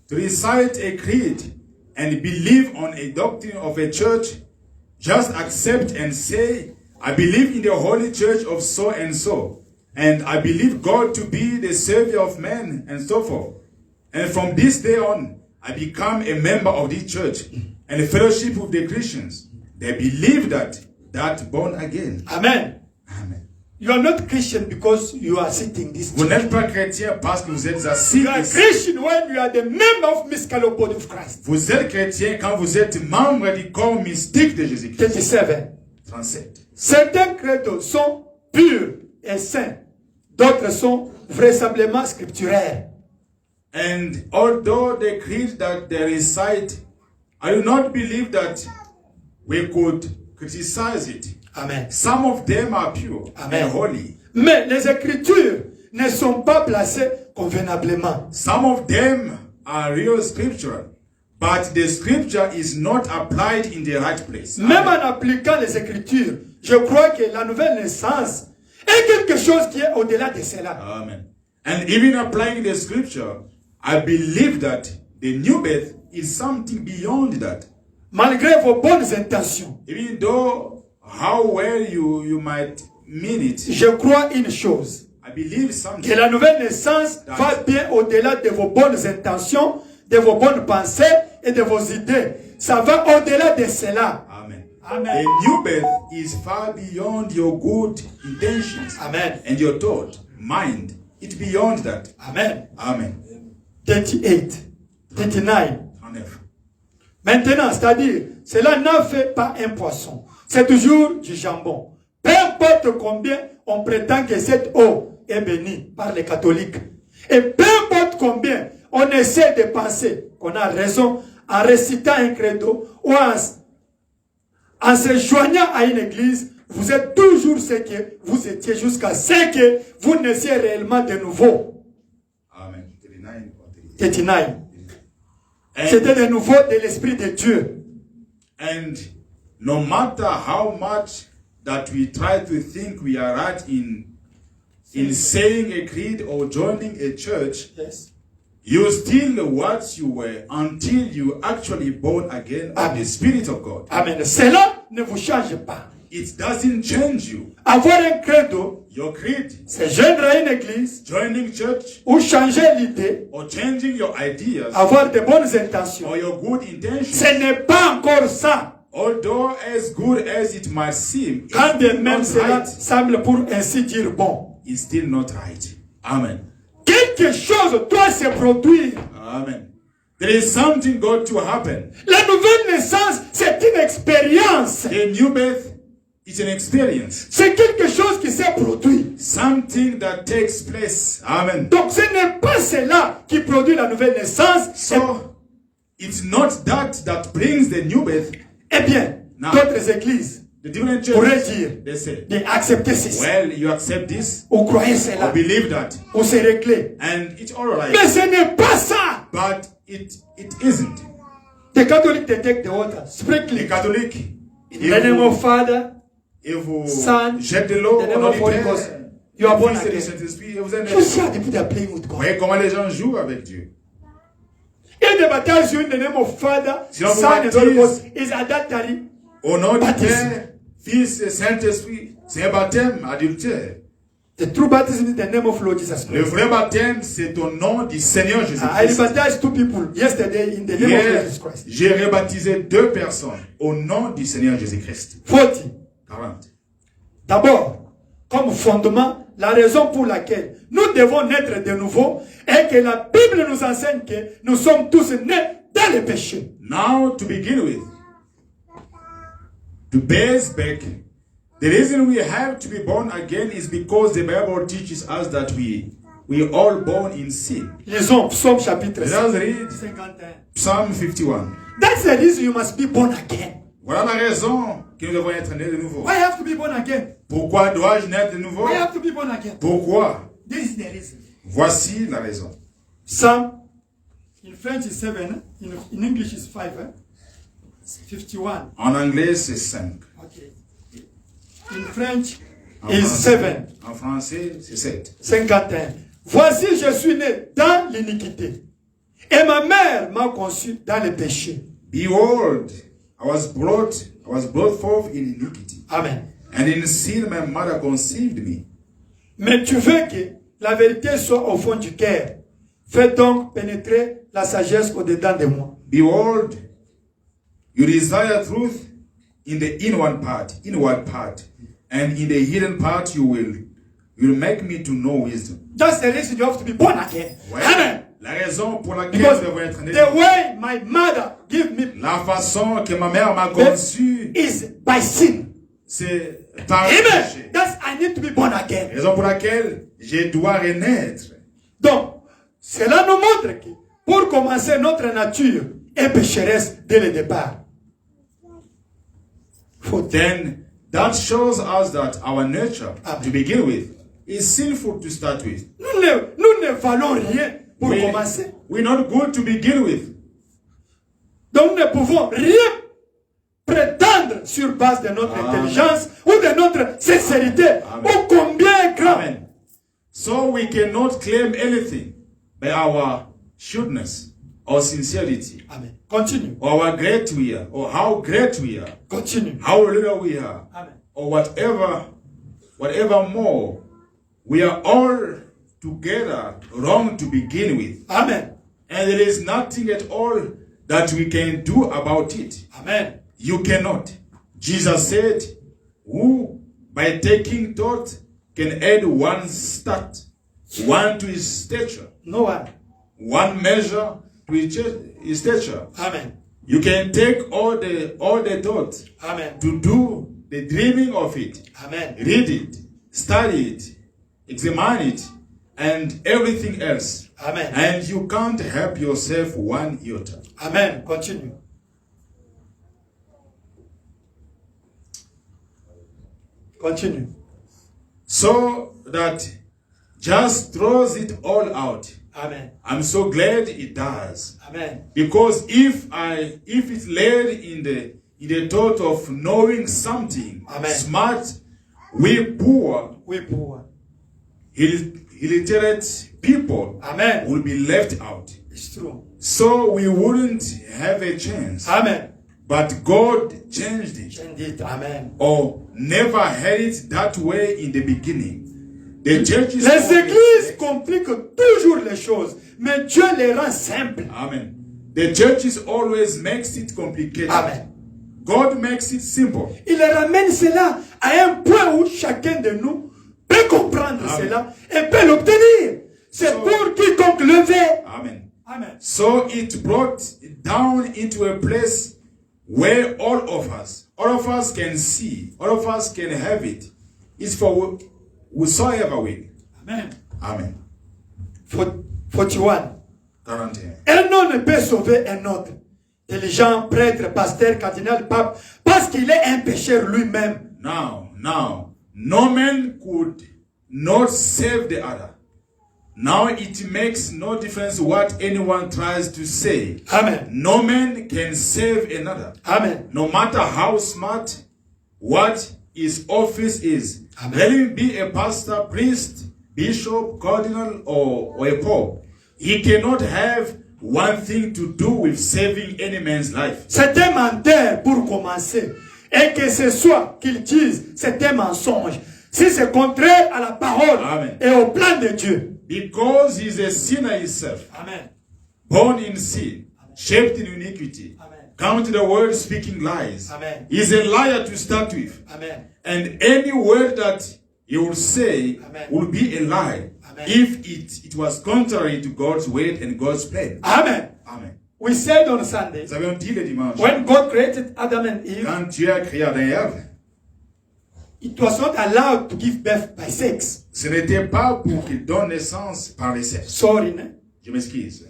to recite a creed and believe on a doctrine of a church, just accept and say, I believe in the holy church of so and so, and I believe God to be the savior of men and so forth. And from this day on, I become a member of this church and a fellowship with the Christians. They believe that born again. Amen. Amen. You are not Christian because you are sitting this Vous chair. n'êtes pas chrétien parce que vous êtes assis You are ici. Christian when you are the member of mystical body of Christ. Vous êtes chrétien quand vous êtes membre du corps mystique de Jésus-Christ. 37. 37. Certains credos sont purs et saints. D'autres sont vraisemblablement scripturaires. And although the creed that they recite, I do not believe that we could criticize it. Amen. Some of them are pure Amen. and holy. Mais les écritures ne sont pas placées convenablement. Some of them are real scriptural, but the scripture is not applied in the right place. Même en appliquant les écritures, je crois que la nouvelle naissance est quelque chose qui est au-delà de cela. Amen. And even applying the scripture, I believe that the new birth is something beyond that. Malgré vos bonnes intentions, Even though how well you might mean it, je crois une chose. I believe Que something. la nouvelle naissance va bien au-delà de vos bonnes intentions, de vos bonnes pensées et de vos idées. Ça va au-delà de cela. Amen. Amen. A new birth is far beyond your good intentions Amen. and your thought, mind. It's beyond that. Amen. Amen. 38, 39. En effet. Maintenant, c'est-à-dire, cela n'a fait pas un poisson. C'est toujours du jambon. Peu importe combien on prétend que cette eau est bénie par les catholiques. Et peu importe combien on essaie de penser qu'on a raison en récitant un credo ou en se joignant à une église, vous êtes toujours ce que vous étiez jusqu'à ce que vous naissiez réellement de nouveau. Amen. 39. C'était de nouveau de l'Esprit de Dieu. And no matter how much that we try to think we are right in saying a creed or joining a church, Yes. you still what you were until you actually born again of the Spirit of God. Amen. Cela ne vous change pas. It doesn't change you. Avoir un credo, Your creed, c'est joindre à une église joining church, ou changer l'idée, or changing your ideas, avoir de bonnes intentions. or your good intentions. Ce n'est pas encore ça. Although as good as it might seem, Quand it's bien still même not cela right. semble pour ainsi dire bon. It's still not right. Amen. Quelque chose doit se produire. Amen. There is something got to happen. La nouvelle naissance, c'est une expérience. The new birth is an experience. C'est quelque chose qui s'est produit. Something that takes place. Amen. Donc ce n'est pas cela qui produit la nouvelle naissance. So, it's not that brings the new birth. Eh bien, Now, d'autres églises the different pourraient churches, dire they say, d'accepter ceci. well, you accept this, Ou croyez or cela. believe that, Ou se réclait. and it's all right. Mais ce n'est pas ça. But it isn't. The Catholic detect the water. The Strictly. Catholic, In the name of Father, if vous Son, jettez l'eau, in the name on of dit Holy Père, Ghost, you are born Fils et du again. Saint-Esprit, et vous êtes You see how the people are playing with Vous God. voyez comment les gens jouent avec Dieu. If they baptize you in the name of Father, Si on vous Son, and Holy baptise- Ghost, is adultery. Au nom du Baptisme. Père, Fils et Saint-Esprit, c'est un baptême adultère. The true baptism is the name of Lord Jesus Le Christ. vrai baptême, c'est au nom du Seigneur I Jésus-Christ. baptized 2 people yesterday in the name of Hier, Jesus Christ. j'ai rebaptisé 2 personnes au nom du Seigneur Jésus-Christ. 40. 40. D'abord, comme fondement, la raison pour laquelle nous devons naître de nouveau est que la Bible nous enseigne que nous sommes tous nés dans le péché. Now, to begin with, to base back, the reason we have to be born again is because the Bible teaches us that we all born in sin. Lisons Psaume chapitre Let us read 51. Psalm 51. That's the reason you must be born again. Voilà la raison que nous devons être nés de nouveau. Why have to be born again? Pourquoi dois-je naître de nouveau? Why have to be born again? Pourquoi? This is the reason. Voici la raison. Psalm, in French is 7, in English is 5. 51. En anglais, c'est 5. Okay. In French En is français- 7. En français, c'est 7. 51. Voici, je suis né dans l'iniquité. Et ma mère m'a conçu dans le péché. Behold, I was brought forth in iniquity, Amen. and in sin my mother conceived me. Mais tu veux que la vérité soit au fond du cœur. Fais donc pénétrer la sagesse au-dedans de moi. Behold, you desire truth in the inward part, and in the hidden part you will make me to know wisdom. That's the reason you have to be born again. Ouais. Amen. La raison pour laquelle Because nous devons être nés, the way my mother gave me la façon que ma mère m'a conçu, is by sin. c'est par le Amen. péché. That's I need to be born again. Raison pour laquelle je dois renaître. Donc, cela nous montre que pour commencer, notre nature est pécheresse dès le départ. Then that shows us that our nature, Amen. to begin with, is sinful to start with. Nous ne valons rien pour commencer. We're not good to begin with. Donc, nous ne pouvons rien prétendre sur base de notre intelligence ou de notre sincérité. Amen. Ou combien grand. Amen. So we cannot claim anything by our shrewdness or sincerity, Amen. Continue. or how great we are, or how great we are, Continue. how little we are, Amen. or whatever more. We are all together wrong to begin with. Amen. And there is nothing at all that we can do about it. Amen. You cannot. Jesus said, who by taking thought can add one to his stature, No one. one measure to his stature. Amen. You can take all the thought Amen. to do the dreaming of it, Amen. read it, study it, examine it, and everything else. Amen. And you can't help yourself one iota. Amen. Continue. Continue. So that just throws it all out. Amen. I'm so glad it does. Amen. Because if it's led in the thought of knowing something, Amen. smart, we poor, illiterate people Amen. will be left out. It's true. So we wouldn't have a chance. Amen. But God changed it. Change it. Amen. Or never had it that way in the beginning. The churches Les églises compliquent toujours les choses, mais Dieu les rend simples. Amen. The churches always makes it complicated. Amen. God makes it simple. Il ramène cela à un point où chacun de nous peut comprendre Amen. cela et peut l'obtenir. C'est pour quiconque le veut. Amen. Amen. So it brought down into a place where all of us can see, all of us can have it. It's for whosoever will. Amen. Amen. 41. 41. Un homme ne peut sauver un autre. Diligent, prêtre, pasteur, cardinal, pape, parce qu'il est un pécheur lui-même. Now, no man could not save the other. Now it makes no difference what anyone tries to say. Amen. No man can save another. Amen. No matter how smart, what his office is. Amen. Let him be a pastor, priest, bishop, cardinal, or a pope. He cannot have one thing to do with saving any man's life. C'est un menteur pour commencer. Et que ce soit qu'il dise, c'est un mensonge. Si c'est contraire à la parole Amen. et au plan de Dieu. Because he is a sinner himself. Amen. Born in sin, shaped in iniquity, Amen. come to the world speaking lies. Amen. He's a liar to start with. Amen. And any word that he will say Amen. will be a lie. Amen. If it was contrary to God's word and God's plan. Amen. Amen. We said on Sunday, Nous avons dit le dimanche, when God created Adam and Eve, quand Dieu a créé Adam et Ève, it was not allowed to give birth by sex. ce n'était pas pour qu'il donne naissance par les sexe. Sorry, no? Je m'excuse.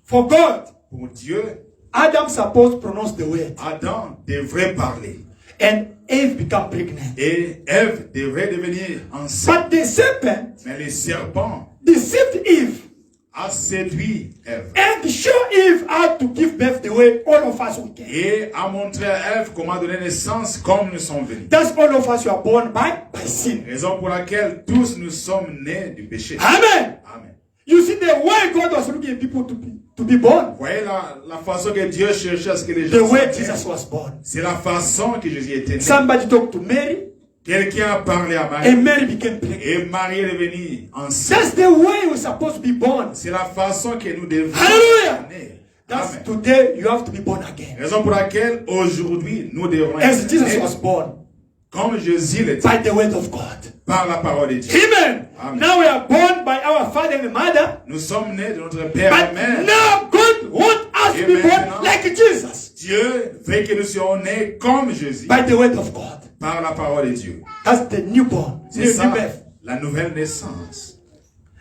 For God, Pour Dieu, Adam supposed to pronounce the word. Adam devrait parler. And Eve became pregnant. Et Ève devrait devenir enceinte. But the serpent Mais le serpent deceived Eve a séduit Ève. and showed Eve how to give birth the way all of us we can. Et a montré à Ève comment donner naissance comme nous sommes venus. That's all of us were born by sin. Raison pour laquelle tous nous sommes nés du péché. Amen. Amen. You see the way God was looking at people to be born. Voyez la façon que Dieu cherchait à ce que les The gens way soient nés. Jesus was born. C'est la façon que Jésus était né. Somebody talked to Mary Quelqu'un a parlé à Marie. and Mary became pregnant. Et Marie est devenue enceinte. That's the way we're supposed to be born. C'est la façon que nous devons Hallelujah. être nés. That's Amen. today you have to be born again. Raison pour laquelle aujourd'hui nous devons As être Jesus nés was born comme Jésus l'était by the word of God. par la parole de Dieu. Amen. Amen. Now we are born by our father and mother. Nous sommes nés de notre père et But mère. now God wants us to be born Amen. like Jesus Dieu veut que nous soyons nés comme Jésus by the word of God. par la parole de Dieu. That's the newborn, C'est new ça, birth. la nouvelle naissance.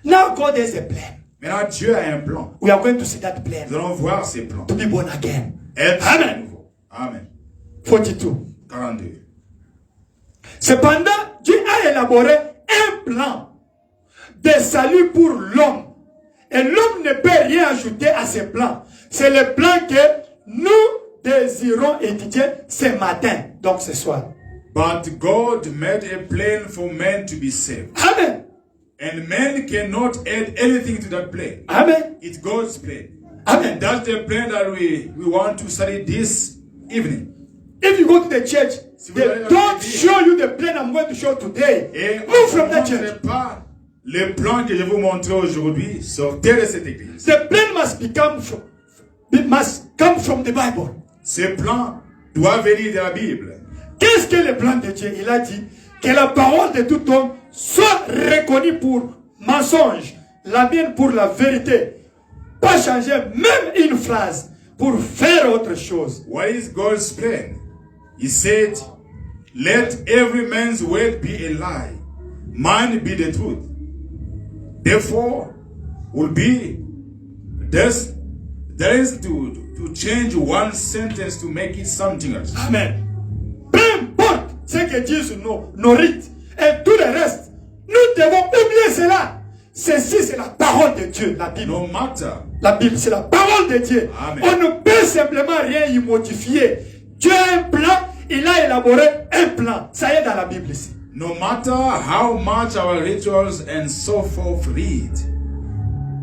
Now God has a plan. Maintenant, Dieu a un plan. We are going to see that Nous plan allons voir ces plans. to be born again. Être Amen. nouveau. Amen. 42. 42. Cependant, Dieu a élaboré un plan de salut pour l'homme. Et l'homme ne peut rien ajouter à ce plan. C'est le plan que nous désirons étudier ce matin, donc ce soir. But God made a plan for man to be saved. Amen. And man cannot add anything to that plan. Amen. It's God's plan. Amen. And that's the plan that we want to study this evening. If you go to the church, Si vous they allez dans don't l'église, show you the plan I'm going to show today. Et Move from on that ne church. montre pas le plan que je vais vous montrer aujourd'hui. Sortez de cette église. The plan must come from the Bible. Ce plan doit venir de la Bible. Qu'est-ce que le plan de Dieu? Il a dit que la parole de tout homme soit reconnue pour mensonge, la mienne pour la vérité. Pas changer même une phrase pour faire autre chose. What is God's plan? He said, let every man's word be a lie, mine be the truth. Therefore, will be there is to change one sentence to make it something else. Amen. Peu importe ce que disent nos rites et tout le reste. Nous devons oublier cela. Ceci, c'est la parole de Dieu, la Bible. No matter. La Bible, c'est la parole de Dieu. Amen. On ne peut simplement rien y modifier. Dieu a un plan, il a élaboré un plan. Ça y est dans la Bible ici. No matter how much our rituals and so forth read,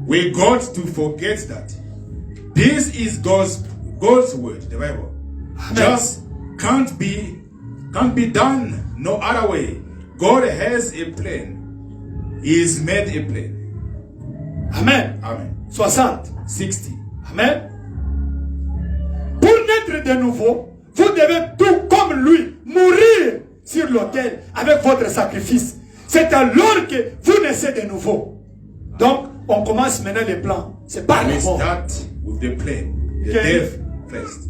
we got to forget that this is God's word, the Bible. Amen. Just can't be done no other way. God has a plan. He's made a plan. Amen. Amen. 60. 60. Amen. Pour naître de nouveau, vous devez tout comme lui mourir sur l'autel avec votre sacrifice. C'est alors que vous naissez de nouveau. Donc, on commence maintenant les plans. C'est pas We le mort. start with the plan, the Okay. death first.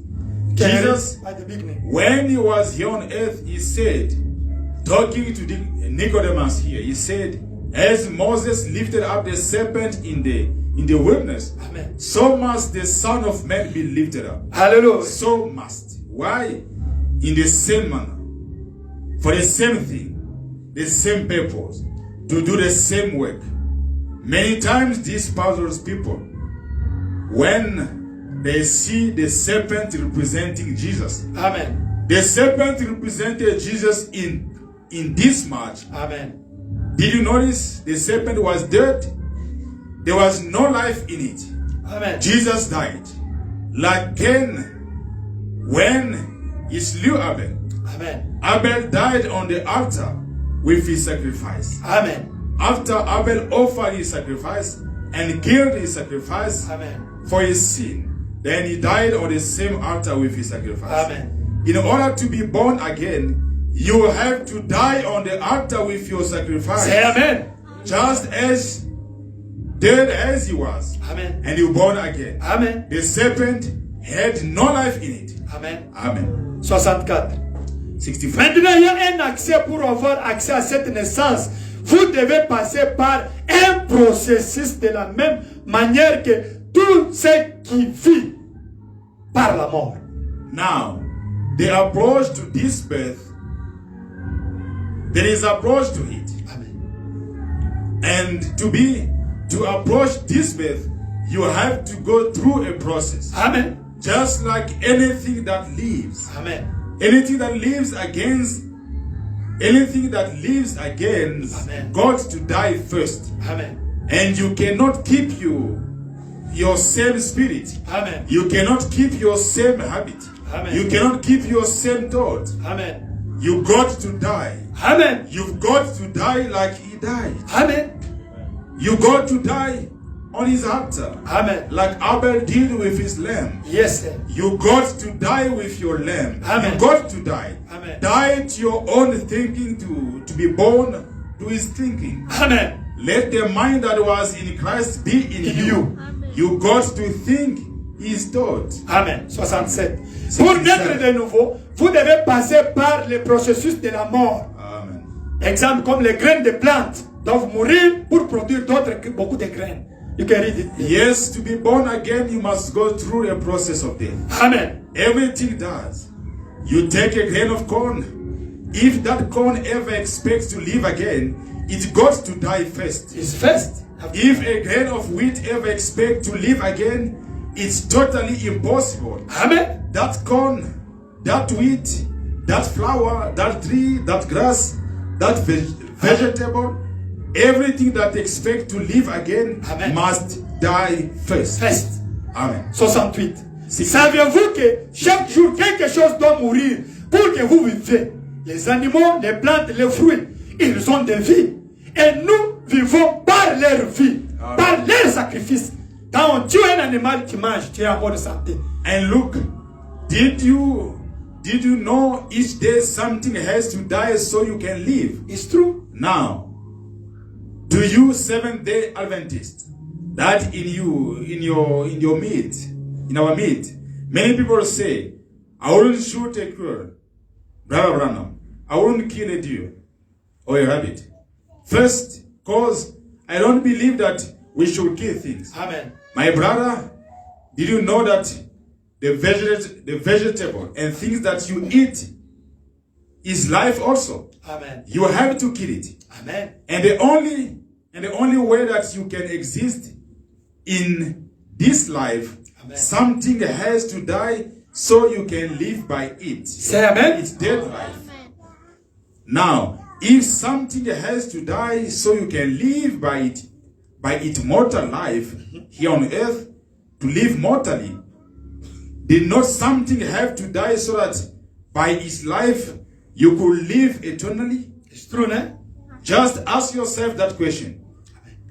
Okay. Jesus, At the beginning. when he was here on earth, he said, talking to Nicodemus here, he said, as Moses lifted up the serpent in the wilderness, Amen. so must the Son of Man be lifted up. Hallelujah. So must. Why? In the same manner, for the same thing, the same purpose, to do the same work. Many times these pastors people, when they see the serpent representing Jesus, Amen. the serpent represented Jesus in this march. Amen. Did you notice the serpent was dead? There was no life in it. Amen. Jesus died. Like Cain, when he slew Abel. Amen. Abel died on the altar with his sacrifice. Amen. After Abel offered his sacrifice and killed his sacrifice Amen. for his sin, then he died on the same altar with his sacrifice. Amen. In order to be born again, you have to die on the altar with your sacrifice. Say amen. Just as dead as he was, Amen. and you born again. Amen. The serpent had no life in it. Amen. Amen. 64. 65. Maintenant, il y a un accès pour avoir accès à cette naissance. Vous devez passer par un processus de la même manière que tout ce qui vit par la mort. Now, the approach to this birth, there is approach to it. Amen. And to approach this birth, you have to go through a process. Amen. Just like anything that lives. Amen. Anything that lives against Amen. God to die first. Amen. And you cannot keep your same spirit. Amen. You cannot keep your same habit. Amen. You cannot keep your same thought. Amen. You got to die. Amen. You've got to die like he died. Amen. You got to die on his altar. Amen. Like Abel did with his lamb. Yes, sir. You got to die with your lamb. Amen. You got to die. Amen. Die to your own thinking to be born to his thinking. Amen. Let the mind that was in Christ be in you. You got to think his thought. Amen. 67. Pour naître de nouveau, vous devez passer par le processus de la mort. Amen. Exemple comme les graines de plantes doivent mourir pour produire beaucoup de graines. You can read it. Yes, to be born again, you must go through a process of death. Amen. Everything does. You take a grain of corn. If that corn ever expects to live again, it got to die first. It's first. If a grain of wheat ever expects to live again, it's totally impossible. Amen. That corn, that wheat, that flower, that tree, that grass, that vegetable, everything that expects to live again Amen. must die first. First. Amen. 68. Saviez-vous que chaque jour quelque chose doit mourir pour que vous viviez? Les animaux, les plantes, les fruits, ils ont des vies. Et nous vivons par leur vie, Amen. par leur sacrifice. Quand on tue un animal qui mange, tu es en bonne santé. And look, did you know each day something has to die so you can live? It's true. Now, to you Seventh-day Adventists, that in your meat, in our meat, many people say, I wouldn't shoot a quail, Brother Branham. I wouldn't kill a deer or a rabbit. First, cause I don't believe that we should kill things. Amen. My brother, did you know that the vegetable and things that you eat is life also. Amen. You have to kill it. Amen. And the only way that you can exist in this life, Amen. something has to die so you can live by it. Say amen. It's dead life. Now, if something has to die so you can live by its mortal life here on earth, to live mortally, did not something have to die so that by its life you could live eternally? It's true, no? Just ask yourself that question.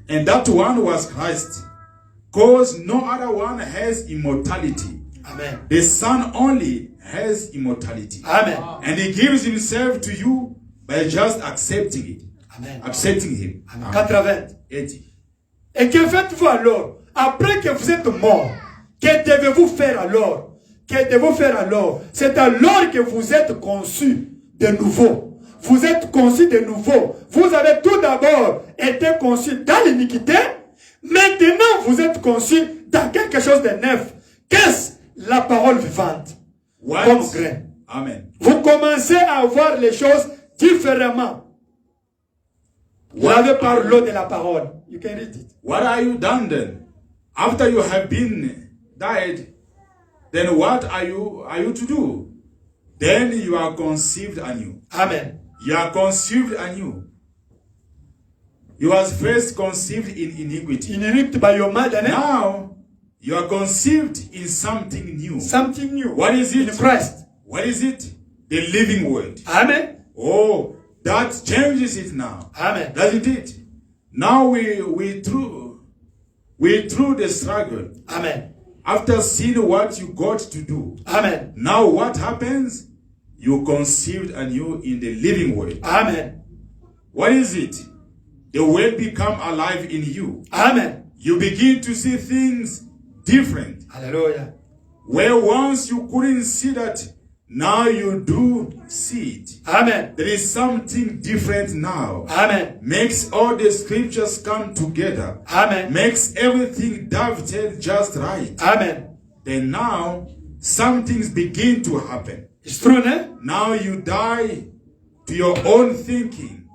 And that one was Christ. Because no other one has immortality. Amen. The Son only has immortality. Amen. And he gives himself to you by just accepting it. Amen. Accepting him. Amen. 80. 80. Et que faites-vous alors? Après que vous êtes mort, que devez-vous faire alors? Que devez-vous faire alors? C'est alors que vous êtes conçus de nouveau. Vous êtes conçus de nouveau. Vous avez tout d'abord été conçus dans l'iniquité. Maintenant, vous êtes conçus dans quelque chose de neuf. Qu'est-ce? La parole vivante. What? Comme grain. Amen. Vous commencez à voir les choses différemment. Lavez par l'eau de la parole. You can read it. What are you done then? After you have been died, then what are you to do? Then you are conceived anew. Amen. You are conceived anew. You was first conceived in iniquity. Iniquity by your mother. Now you are conceived in something new. Something new. What is it? In Christ. What is it? The living word. Amen. Oh, that changes it now. Amen. Doesn't it? Now we through the struggle. Amen. After seeing what you got to do. Amen. Now what happens? You conceived anew in the living word. Amen. What is it? The word become alive in you. Amen. You begin to see things different. Hallelujah. Where once you couldn't see that, now you do see it. Amen. There is something different now. Amen. Makes all the scriptures come together. Amen. Makes everything dovetail just right. Amen. Then now, some things begin to happen. It's true, no? Now you die to your own thinking.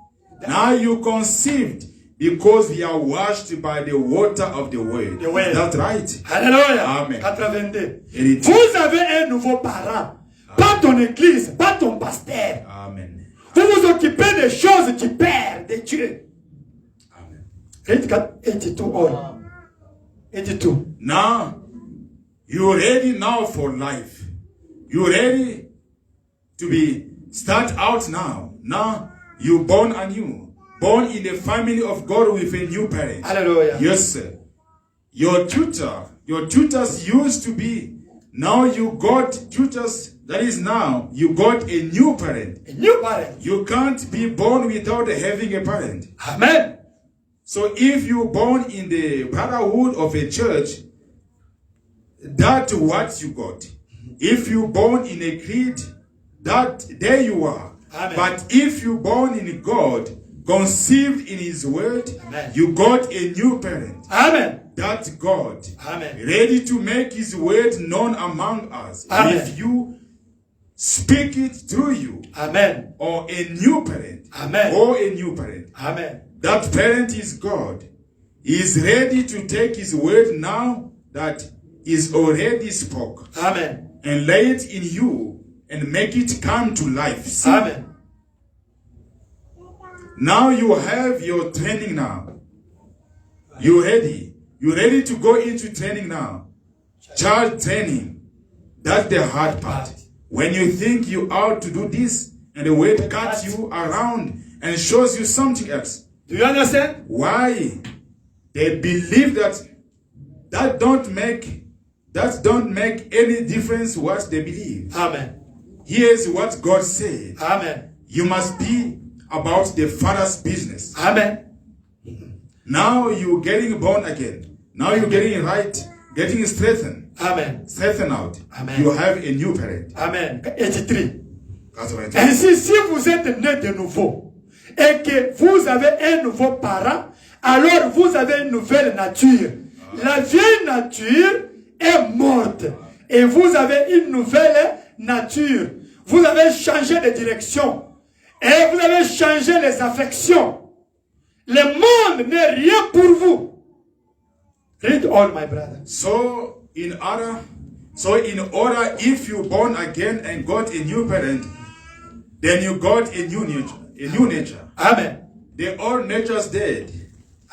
Now you conceived because we are washed by the water of the word. The word. Is that right? Alléluia. Amen. 82. It is. Vous avez un nouveau parent. Pas ton église, pas ton pasteur. Amen. Vous vous occupez des choses du Père, de Dieu. Amen. 82 all. 82. Now, you're ready now for life. You're ready to be start out now. Now, you're born anew. Born in the family of God with a new parent. Hallelujah. Yes, sir. Your tutors used to be. Now you got tutors. That is now, you got a new parent. A new parent. You can't be born without having a parent. Amen. So if you're born in the brotherhood of a church, that's what you got. If you're born in a creed, that there you are. Amen. But if you're born in God, conceived in His word, Amen. you got a new parent. Amen. That God, Amen. ready to make His word known among us. Amen. If you speak it through you, Amen. or a new parent, Amen. or a new parent, Amen. that parent is God. He is ready to take His word now that is already spoke, Amen. and lay it in you and make it come to life. See? Amen. Now you have your training now. You're ready. You're ready to go into training now. Child training. That's the hard part. When you think you ought to do this, and the word cuts you around and shows you something else. Do you understand? Why? They believe that don't make any difference what they believe. Amen. Here's what God said. Amen. You must be about the Father's business. Amen. Now you're getting born again. Now you're getting right, getting strengthened. Amen. Strengthened out. Amen. You have a new parent. Amen. 83. That's right. Ainsi, si vous êtes né de nouveau et que vous avez un nouveau parent, alors vous avez une nouvelle nature. La vieille nature est morte et vous avez une nouvelle nature. Vous avez changé de direction. Et vous avez changé les affections. Le monde n'est rien pour vous. Read all, my brother. So in order, if you born again and got a new parent, then you got a new nature. Amen. The old nature's dead.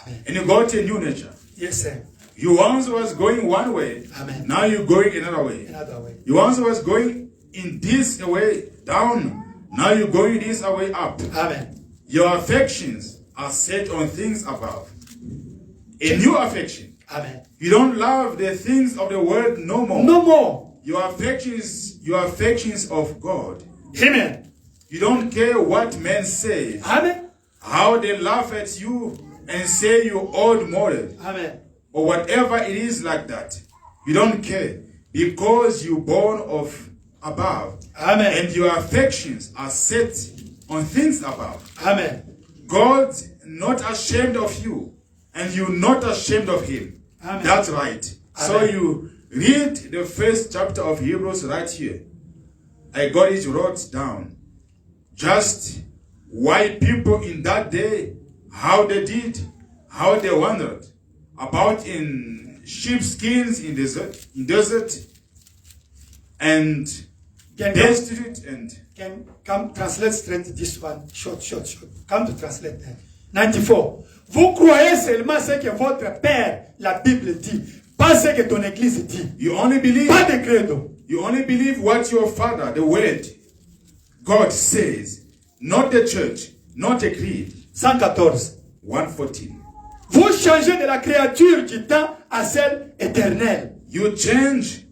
Amen. And you got a new nature. Yes, sir. You once was going one way. Amen. Now you're going another way. Another way. You once was going in this way down. Now you're going this way up. Amen. Your affections are set on things above. A new affection. Amen. You don't love the things of the world no more. No more. Your affections of God. Amen. You don't care what men say. Amen. How they laugh at you and say you old model. Amen. Or whatever it is like that. You don't care. Because you're born of above. Amen. And your affections are set on things above. Amen. God's not ashamed of you. And you're not ashamed of him. Amen. That's right. Amen. So you read the first chapter of Hebrews right here. I got it wrote down. Just why people in that day, how they did, how they wandered about in sheepskins in desert and destitute and Can come translate straight this one. Short. Come to translate that. 94. Vous croyez seulement ce que votre père, la Bible dit, pas ce que ton église dit. you only believe Pas de credo. You only believe what your father, the word, God says, not the church, not a creed. 114. 114. Vous changez de la créature du temps à celle éternelle. You change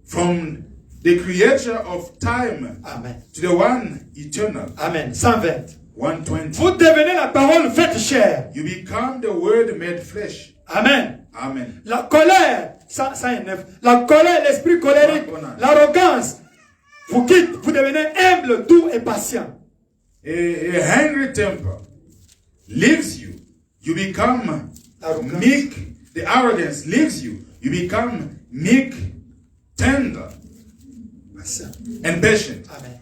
from the creator of time Amen. to the one eternal. Amen. 120. 120. Vous devenez la parole faite chair. You become the word made flesh. Amen. Amen. La colère, 109. La colère, l'esprit colérique, l'arrogance vous quitte. Vous devenez humble, doux et patient. A angry temper leaves you. You become meek. The arrogance leaves you. You become meek, tender, Patient. and patient. Amen.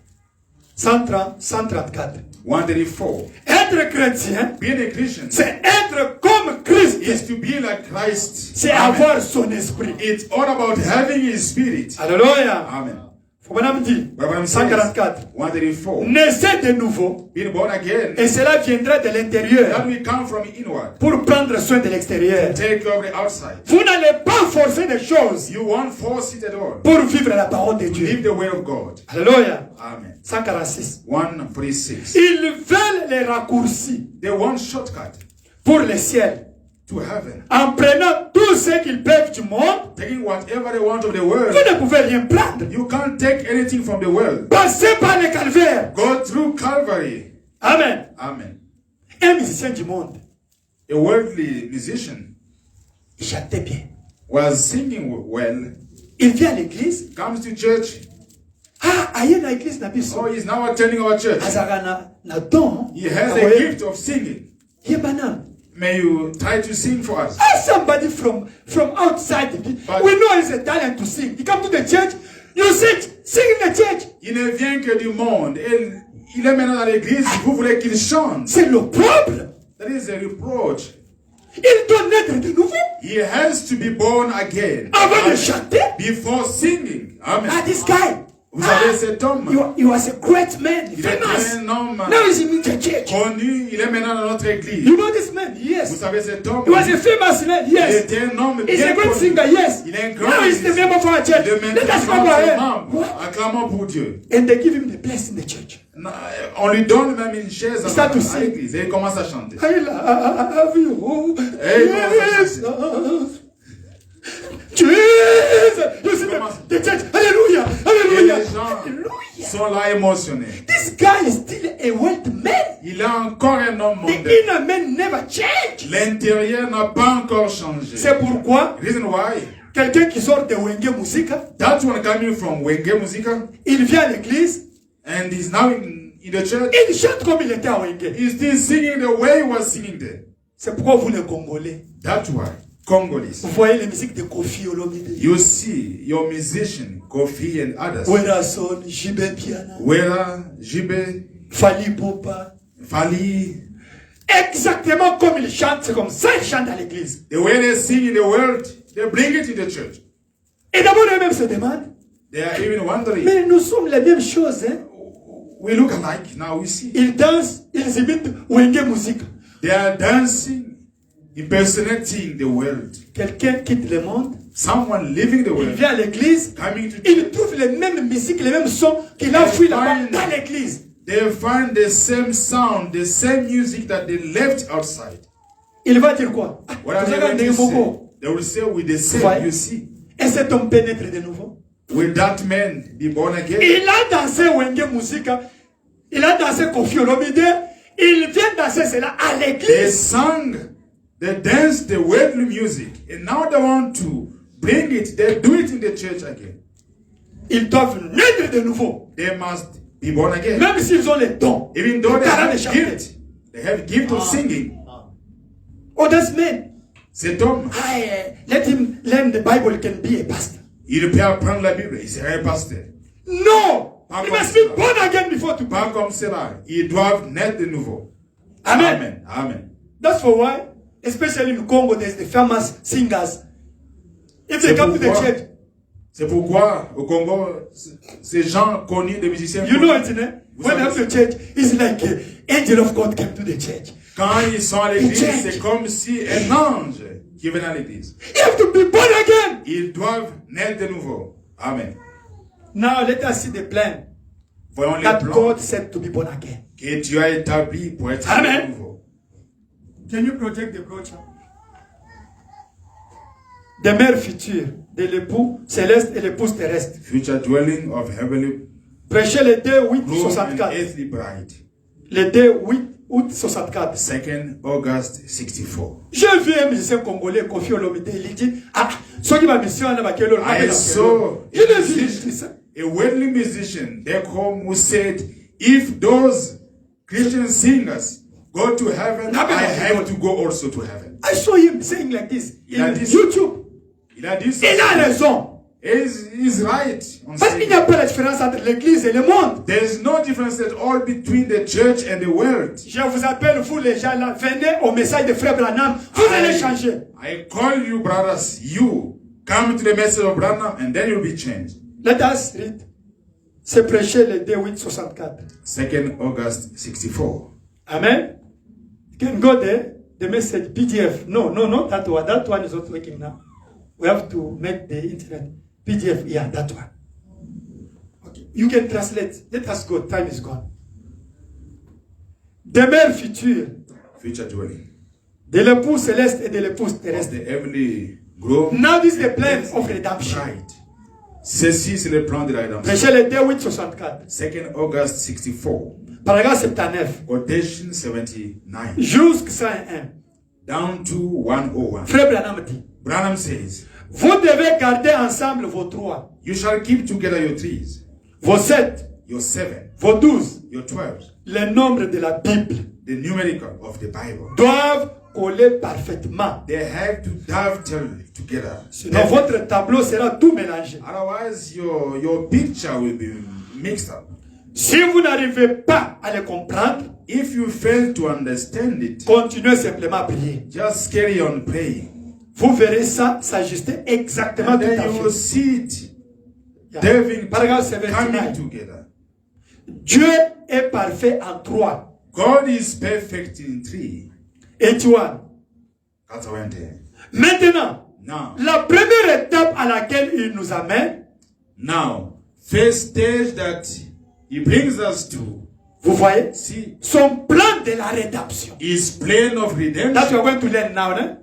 134. 134. Être chrétien, Being a Christian c'est être comme Christ. is to be like Christ. C'est Amen. avoir son esprit. It's all about having his spirit. Alléluia. Amen. Faut que madame dit. Reverend says, 144. 134. Naissez de nouveau. Being born again, Et cela viendra de l'intérieur that will come from inward. pour prendre soin de l'extérieur. Take care of the outside. Vous n'allez pas forcer des choses You won't force it at all. pour vivre la parole de Dieu. Live the way of God. Alléluia. Amen. 146. 146. Ils veulent les raccourcis They want shortcut pour le ciel. to heaven. En prenant tout ce qu'ils peuvent du monde, Taking whatever they want of the world. vous ne pouvez rien prendre. You can't take anything from the world. Passez par le calvaire. Go through Calvary. Amen. Amen. Un musicien du monde, A worldly musician il chantait bien. was singing well. Il vient à l'église. Comes to church. Ah, aïe na église na biso. Oh, he's now attending our church. Azaka na don. He has a gift of singing. Yebanam. May you try to sing for us. Ask somebody from outside. But- We know he's a talent to sing. You come to the church, you sing in the church. Il ne vient que du monde. Et il est maintenant dans l'église. Vous voulez qu'il chante. C'est le problème. That is a reproach. Il doit naître de nouveau He has to be born again. avant de chanter. Before singing. Amen. Ah, this guy. Vous savez cet homme. He was a great man, Il est famous. un homme Now he's in the church. connu. Il est maintenant dans notre église. You know this man? Vous Yes. savez cet homme. He was a famous man. Il Yes. était un homme He's bien a great connu. singer. Yes. Il est un grand Now he's the musicien. member for our church. De Let us maintenant, come c'est ahead. membre. What? Acclamons pour Dieu. And they give him the place in the church. On lui donne même une chaise start to à sing. l'église et il commence à chanter. I love you. Hey, Jesus. Jesus. You see the church. Hallelujah. Et Hallelujah. les gens Hallelujah. sont là émotionnés. This guy is still a wealthy man. Il a encore un homme The mondain. inner man never changed. L'intérieur n'a pas encore changé. C'est pourquoi Reason why? quelqu'un qui sort de Wenge Musica, That one coming from Wenge Musica il vient à l'église, and he's now in the church. il chante comme il était à Wenge. He's still singing the way he was singing there. C'est pourquoi vous les Congolais, That's why Congolese. vous voyez les musiques de Kofi Olomide, You see your musician Kofi and others. Werason, JB Piana, Wera, Jibe, Fali Poupa. Fali. Exactement comme ils chantent, c'est comme ça ils chantent à l'église. The way they sing in the world, they bring it in the church. Et d'abord eux-mêmes se demandent. They are even wondering. Mais nous sommes les mêmes choses, hein. We look alike, now we see. Ils dansent, ils imitent Wenge musique. They are dancing, impersonating the world. Quelqu'un quitte le monde, Someone living the il world, vient à l'église, coming to il church. trouve les mêmes musiques, les mêmes sons qu'il a fui là-bas dans l'église. They find the same sound, the same music that they left outside. Il va dire quoi? Ah, What are vous they avez going un to say? démoko. They will say with the same, Ouais. you see. Et cet homme pénètre de nouveau. Will that man be born again? Il a dansé Wenge musique, il a dansé Kofi Olomide, il vient danser cela à They l'église. sang, they danced the worldly music, and now they want to bring it, they do it in the church again. Ils doivent naître de nouveau. They must be born again. Même s'ils ont les dons. Even though they talent de have chanter. gift, they have gift of singing. Oh, this man. Cet homme, Let him learn the Bible, can be a pastor. il peut apprendre la Bible, il serait un pasteur. No! Pas He comme must cela. be born again before to Pas pray. comme cela. Ils doivent naître de nouveau. Amen. Amen. Amen. That's for why, especially in Congo, there's the famous singers. If they C'est come to the pourquoi- church, C'est pourquoi au Congo, ces gens connus, des musiciens you know connus, it, né? vous When they savez, come to church, it's like an angel of God came to the church. quand ils sont à l'église, Church. c'est comme si un ange qui venait à l'église. You have to be born again. Ils doivent naître de nouveau. Amen. Now let us see the plan Voyons les that plans God said to be born again. que Dieu a établis pour être Amen. de nouveau. Can you project the brochure? Des mères futures de l'époux céleste et l'épouse terrestre. Future dwelling of heavenly Prêchez le 2 8 groom and 64. earthly bride. Le 2 8 août 64. 2nd August 64. J'ai vu un musicien congolais, Kofi Olomide, il dit, ah, ceux qui m'ont mission, I saw il a vu, il dit ça. a worldly musician back home who said, if those Christian singers go to heaven, Amen. I have to go also to heaven. I saw him saying like this Il a in dit- YouTube. Il a dit ça. Il a raison. He's right. On Parce qu'il saying. n'y a pas de différence entre l'église et le monde. There's no difference at all between the church and the world. Je vous appelle, vous les gens là, venez au message de Frère Branham, vous allez changer. I call you brothers, you come to the message of Branham and then you'll be changed. Let us read. C'est prêcher le 2 8 64. 2nd August 64. Amen. You can go there, the message PDF. No, not that one. That one is not working now. We have to make the internet. PDF, yeah, that one. Okay. You can translate. Let us go. Time is gone. Des mères futures Future dwelling. de l'époux céleste et de l'épouse Of terrestre. the heavenly groom. Now this is the plan of redemption. Right. Ceci, c'est le plan de la rédemption. Prêchez le 2 8 64. 2nd August 64. Paragraphe 79. Quotation 79. Jusqu'à 101. Down to 101. Frère Branham dit. Branham says, Vous devez garder ensemble vos 3, you shall keep together your threes, vos 7, your 7, vos 12. your 12. Les nombres de la Bible The numerical of the Bible. doivent coller parfaitement. They have to dovetail together. Sinon, votre tableau sera tout mélangé. Otherwise, your picture will be mixed up. Si vous n'arrivez pas à le comprendre, If you fail to understand it, continuez simplement à prier. just carry on praying. Vous verrez ça s'ajuster exactement And tout à then you will fait. see it Yeah. delving, Paragraphe coming 79. together. Dieu est parfait en 3. God is perfect in 3. Étoile. That's how I enter. Maintenant, Now, la première étape à laquelle il nous amène, first stage that he brings us to, vous voyez, see, son plan de la rédemption. is plan of That redemption. we are going to learn now, né?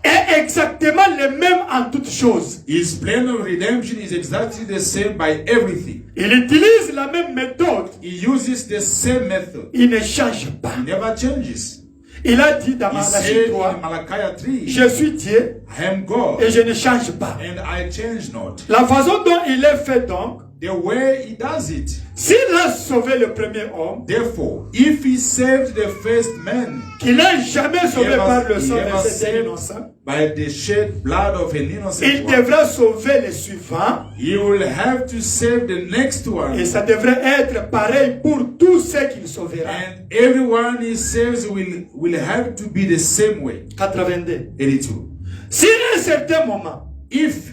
Est exactement le même en toutes choses. His plan of redemption is exactly the same by everything. Il utilise la même méthode. He uses the same method. Il ne change pas. He never changes. Il a dit dans He Malachie said in 3, Malachi 3, je suis Dieu I am God et je ne change pas. and I change not. La façon dont il est fait donc, the way he does it. S'il a sauvé le premier homme, Therefore, if he saved the first man, qu'il n'a jamais sauvé he par le was, he sang was de cet saved innocent, by the shed blood of an innocent il one, devra sauver les suivants. he will have to save the next one. Et ça devrait être pareil pour tous ceux qu'il sauvera. And everyone he saves will have to be the same way. 82. 82. Si à un certain moment, If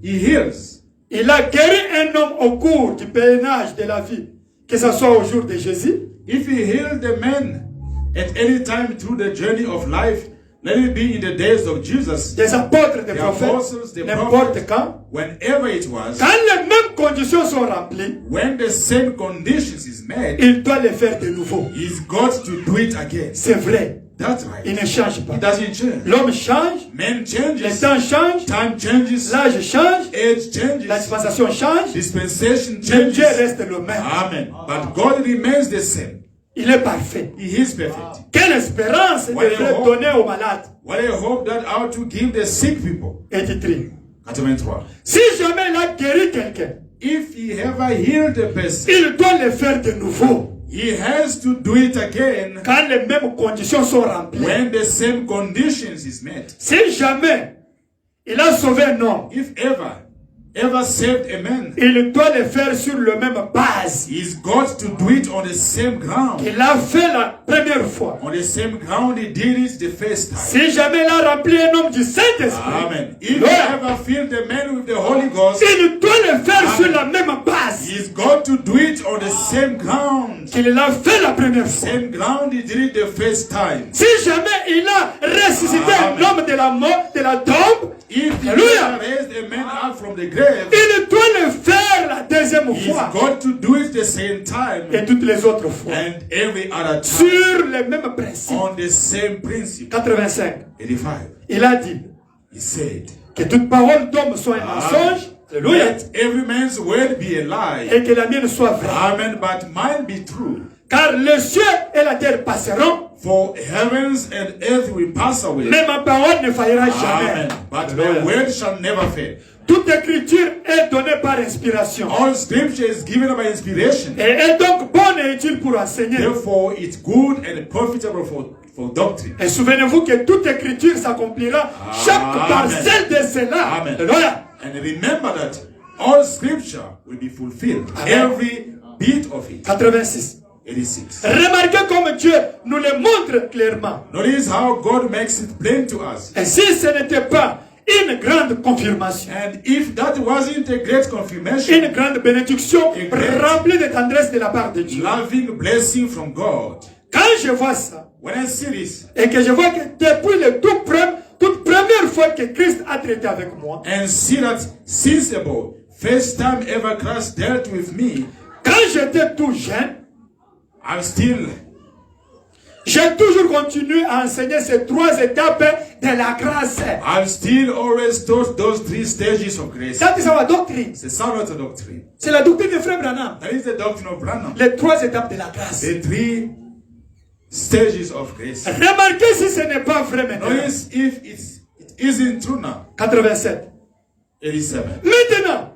he heals, il a guéri un homme au cours du pèlerinage de la vie, que ce soit au jour de Jésus, if he healed the man at any time through the journey of life, let it be in the days of Jesus, des apôtres, des the prophètes, apostles, the n'importe prophets, quand, whenever it was, quand les mêmes conditions sont remplies, when the same conditions is met, il doit les faire de nouveau. he's got to do it again. C'est vrai. That's Il right. ne change pas. It doesn't change. L'homme change, Man le changes, temps change, time changes, l'âge change, age la changes, dispensation change, dispensation mais Dieu changes. reste le même. Amen. But God remains the same. Il est parfait. He is perfect. Quelle espérance il devrait donner aux malades. What a hope that ought to give the sick people. Et titré. 83. Si jamais il a guéri quelqu'un, If he ever healed a person, il doit le faire de nouveau. he has to do it again Quand les mêmes conditions sont remplies. when the same conditions is met. Si jamais il a sauvé un homme, If ever saved a man, il doit le faire sur la même base he's got to do it on the same ground. qu'il a fait la première fois. On the same ground he did it the first time. Si jamais il a rempli un homme du Saint-Esprit, Amen. If he Lord, ever filled the man with the Holy Ghost, il doit le faire Amen. sur la même base he's got to do it on the same ground. qu'il l'a fait la première fois. Same ground he did it the first time. Si jamais il a ressuscité Amen. un homme de la mort, de la tombe, If he Hallelujah. ever raised a man up from the grave, il doit le faire la deuxième he's fois got to do it the same time et toutes les autres fois. and every other time Sur les mêmes principes. on the same principle. 85. 85. Il a dit He said, que toute parole d'homme soit un mensonge. Alléluia. let every man's word be a lie. Et que la mienne soit vraie. Amen. But mine be true. Car le ciel et la terre passeront, For heavens and earth will pass away. mais ma parole ne faillira jamais. Amen. But my Alléluia. word shall never fail. Toute écriture est donnée par inspiration. All scripture is given by inspiration. Et est donc bonne et utile pour enseigner. Therefore, it's good and profitable for doctrine. Et souvenez-vous que toute écriture s'accomplira chaque Amen. parcelle de cela. Amen. Alléluia. And remember that all scripture will be fulfilled. Amen. Every bit of it. 86. 86. Remarquez comme Dieu nous le montre clairement. Notice how God makes it plain to us. Et si ce n'était pas une grande confirmation, And if that wasn't a great confirmation, une grande bénédiction A great- remplie de tendresse de la part de Dieu. loving blessing from God. Quand je vois ça, When I see this, et que je vois que depuis le toute première fois que Christ a traité avec moi, and see that since about first time ever Christ dealt with me, quand j'étais tout jeune, j'ai toujours continué à enseigner ces trois étapes de la grâce. I've still always taught those three stages of grace. Ça, c'est ma doctrine. C'est ça notre doctrine. C'est la doctrine de Frère Branham. That is the doctrine of Branham. Les trois étapes de la grâce. The three stages of grace. Remarquez si ce n'est pas vrai maintenant. Notice if it isn't true now. 87. 87. Maintenant,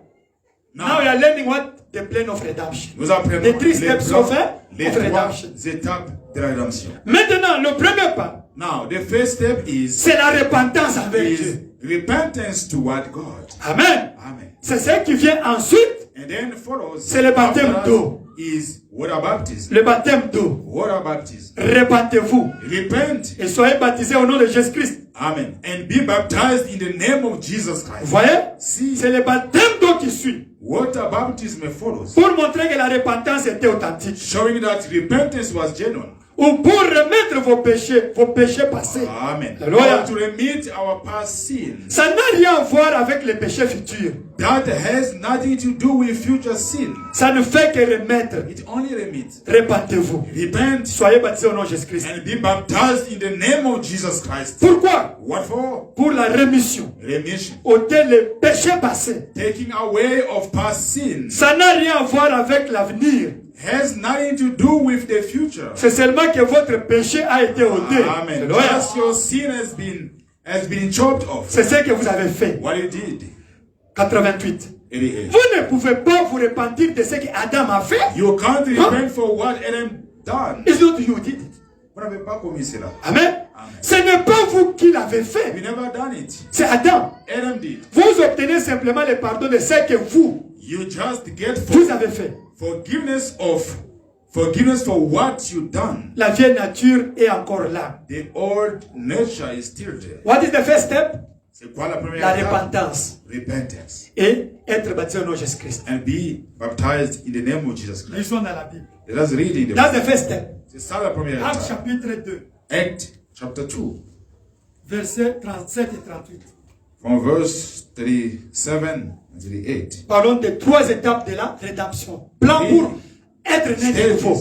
now we Now, are learning what the plan of redemption. nous apprenons The three steps of les redemption. trois étapes de la rédemption. Maintenant, le premier pas, Now, the first step is c'est la repentance avec Dieu. repentance toward God. Amen. Amen. C'est ce qui vient ensuite, And then follows c'est le baptême after d'eau. is water baptism. Le baptême d'eau. Water baptism. Repentez-vous Repent. et soyez baptisés au nom de Jésus-Christ. Amen. And be baptized in the name of Jesus Vous Christ. voyez? See, C'est le baptême d'eau qui suit. water baptism follows, Pour montrer que la repentance était authentique. showing that repentance was genuine. Ou pour remettre vos péchés passés. Amen. Alléluia. Or to remit our past sins. Ça n'a rien à voir avec les péchés futurs. That has nothing to do with future sin. Ça ne fait que remettre. It only remits. Repentez-vous. Repent Soyez baptisés au nom de Jésus-Christ. and be baptized in the name of Jesus Christ. Pourquoi? What for? Pour la rémission. Remission. Ôter les péchés passés. Taking away of past sins. Ça n'a rien à voir avec l'avenir. Has nothing to do with the future. C'est seulement que votre péché a été ôté. Amen. Alléluia. Just your sin has been chopped off. C'est ce que vous avez fait. What you did. 88. 88. Vous ne pouvez pas vous repentir de ce qu'Adam a fait. You can't repent for what Adam done. It's not you did it. Vous n'avez pas commis cela. Amen. Ce n'est pas vous qui l'avez fait. We never done it. C'est Adam. Adam did. Vous obtenez simplement le pardon de ce que vous Vous avez fait. Forgiveness for what you done. La vieille nature est encore là. The old nature is still there. What is the first step? C'est quoi la première La étape? repentance. Repentance. Et être baptisé au nom de Jésus-Christ. And be baptized in the name of Jesus Christ. Lisons dans la Bible. Let us read in the That's the first step. C'est ça la première Actes étape. chapitre 2. Acts chapter 2. Versets 37 et 38. From verse 37 and 38. Parlons des 3 étapes de la rédemption. Plan pour être né de nouveau.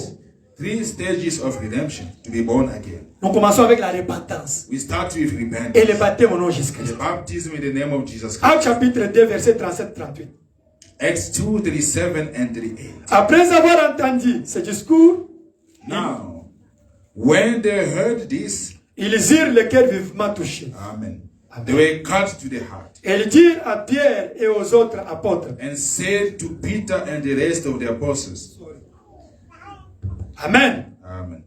3 stages of redemption to be born again. Nous commençons avec la repentance. We start with repentance. Et le baptême au nom de Jésus-Christ. The baptism in the name of Jesus Christ. Actes chapitre 2, versets 37-38. Acts 2, 37 and 38. Après avoir entendu ce discours, Now, when they heard this, ils eurent le cœur vivement touché. Amen. They were cut to the heart. Et ils dirent à Pierre et aux autres apôtres. And said to Peter and the rest of the apostles. Amen. Amen.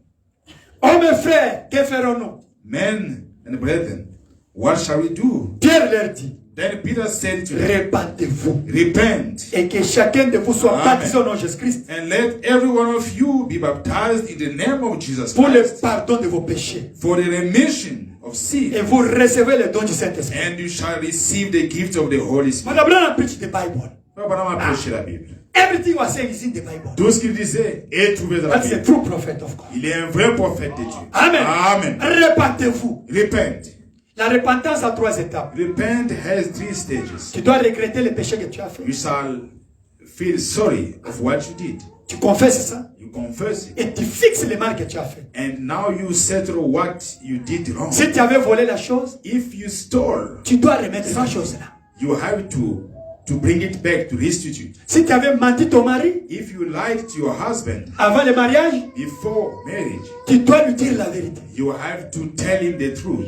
Oh mes frères, que ferons-nous? Men and brethren, what shall we do? Pierre leur dit. Then Peter said to them, Répentez-vous. repent. Et que chacun de vous soit Amen. baptisé au nom de Jésus-Christ. And let every one of you be baptized in the name of Jesus Pour le Christ. pardon de vos péchés. For the remission of sin. Et vous recevez le don du Saint-Esprit. And you shall receive the gift of the Holy Spirit. Madame Branham preached the Bible. Madame a prêché la Bible. Everything was saying is in the Bible. Tout ce qu'il disait est trouvé dans la That is a Bible. true prophet of God. Il est un vrai prophète de Dieu. Amen. Amen. Répentez-vous. Repent. La repentance a 3 étapes. Repent has 3 stages. Tu dois regretter les péchés que tu as fait. You shall feel sorry of what you did. Tu confesses ça. You confess it. Et tu fixes le mal que tu as fait. And now you settle what you did wrong. Si tu avais volé la chose, If you stole, tu dois remettre la chose là. you have to bring it back, to restitute. Si tu avais menti ton mari If you lied to your husband avant le mariage, before marriage, tu dois lui dire la vérité. you have to tell him the truth.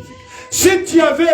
Si tu avais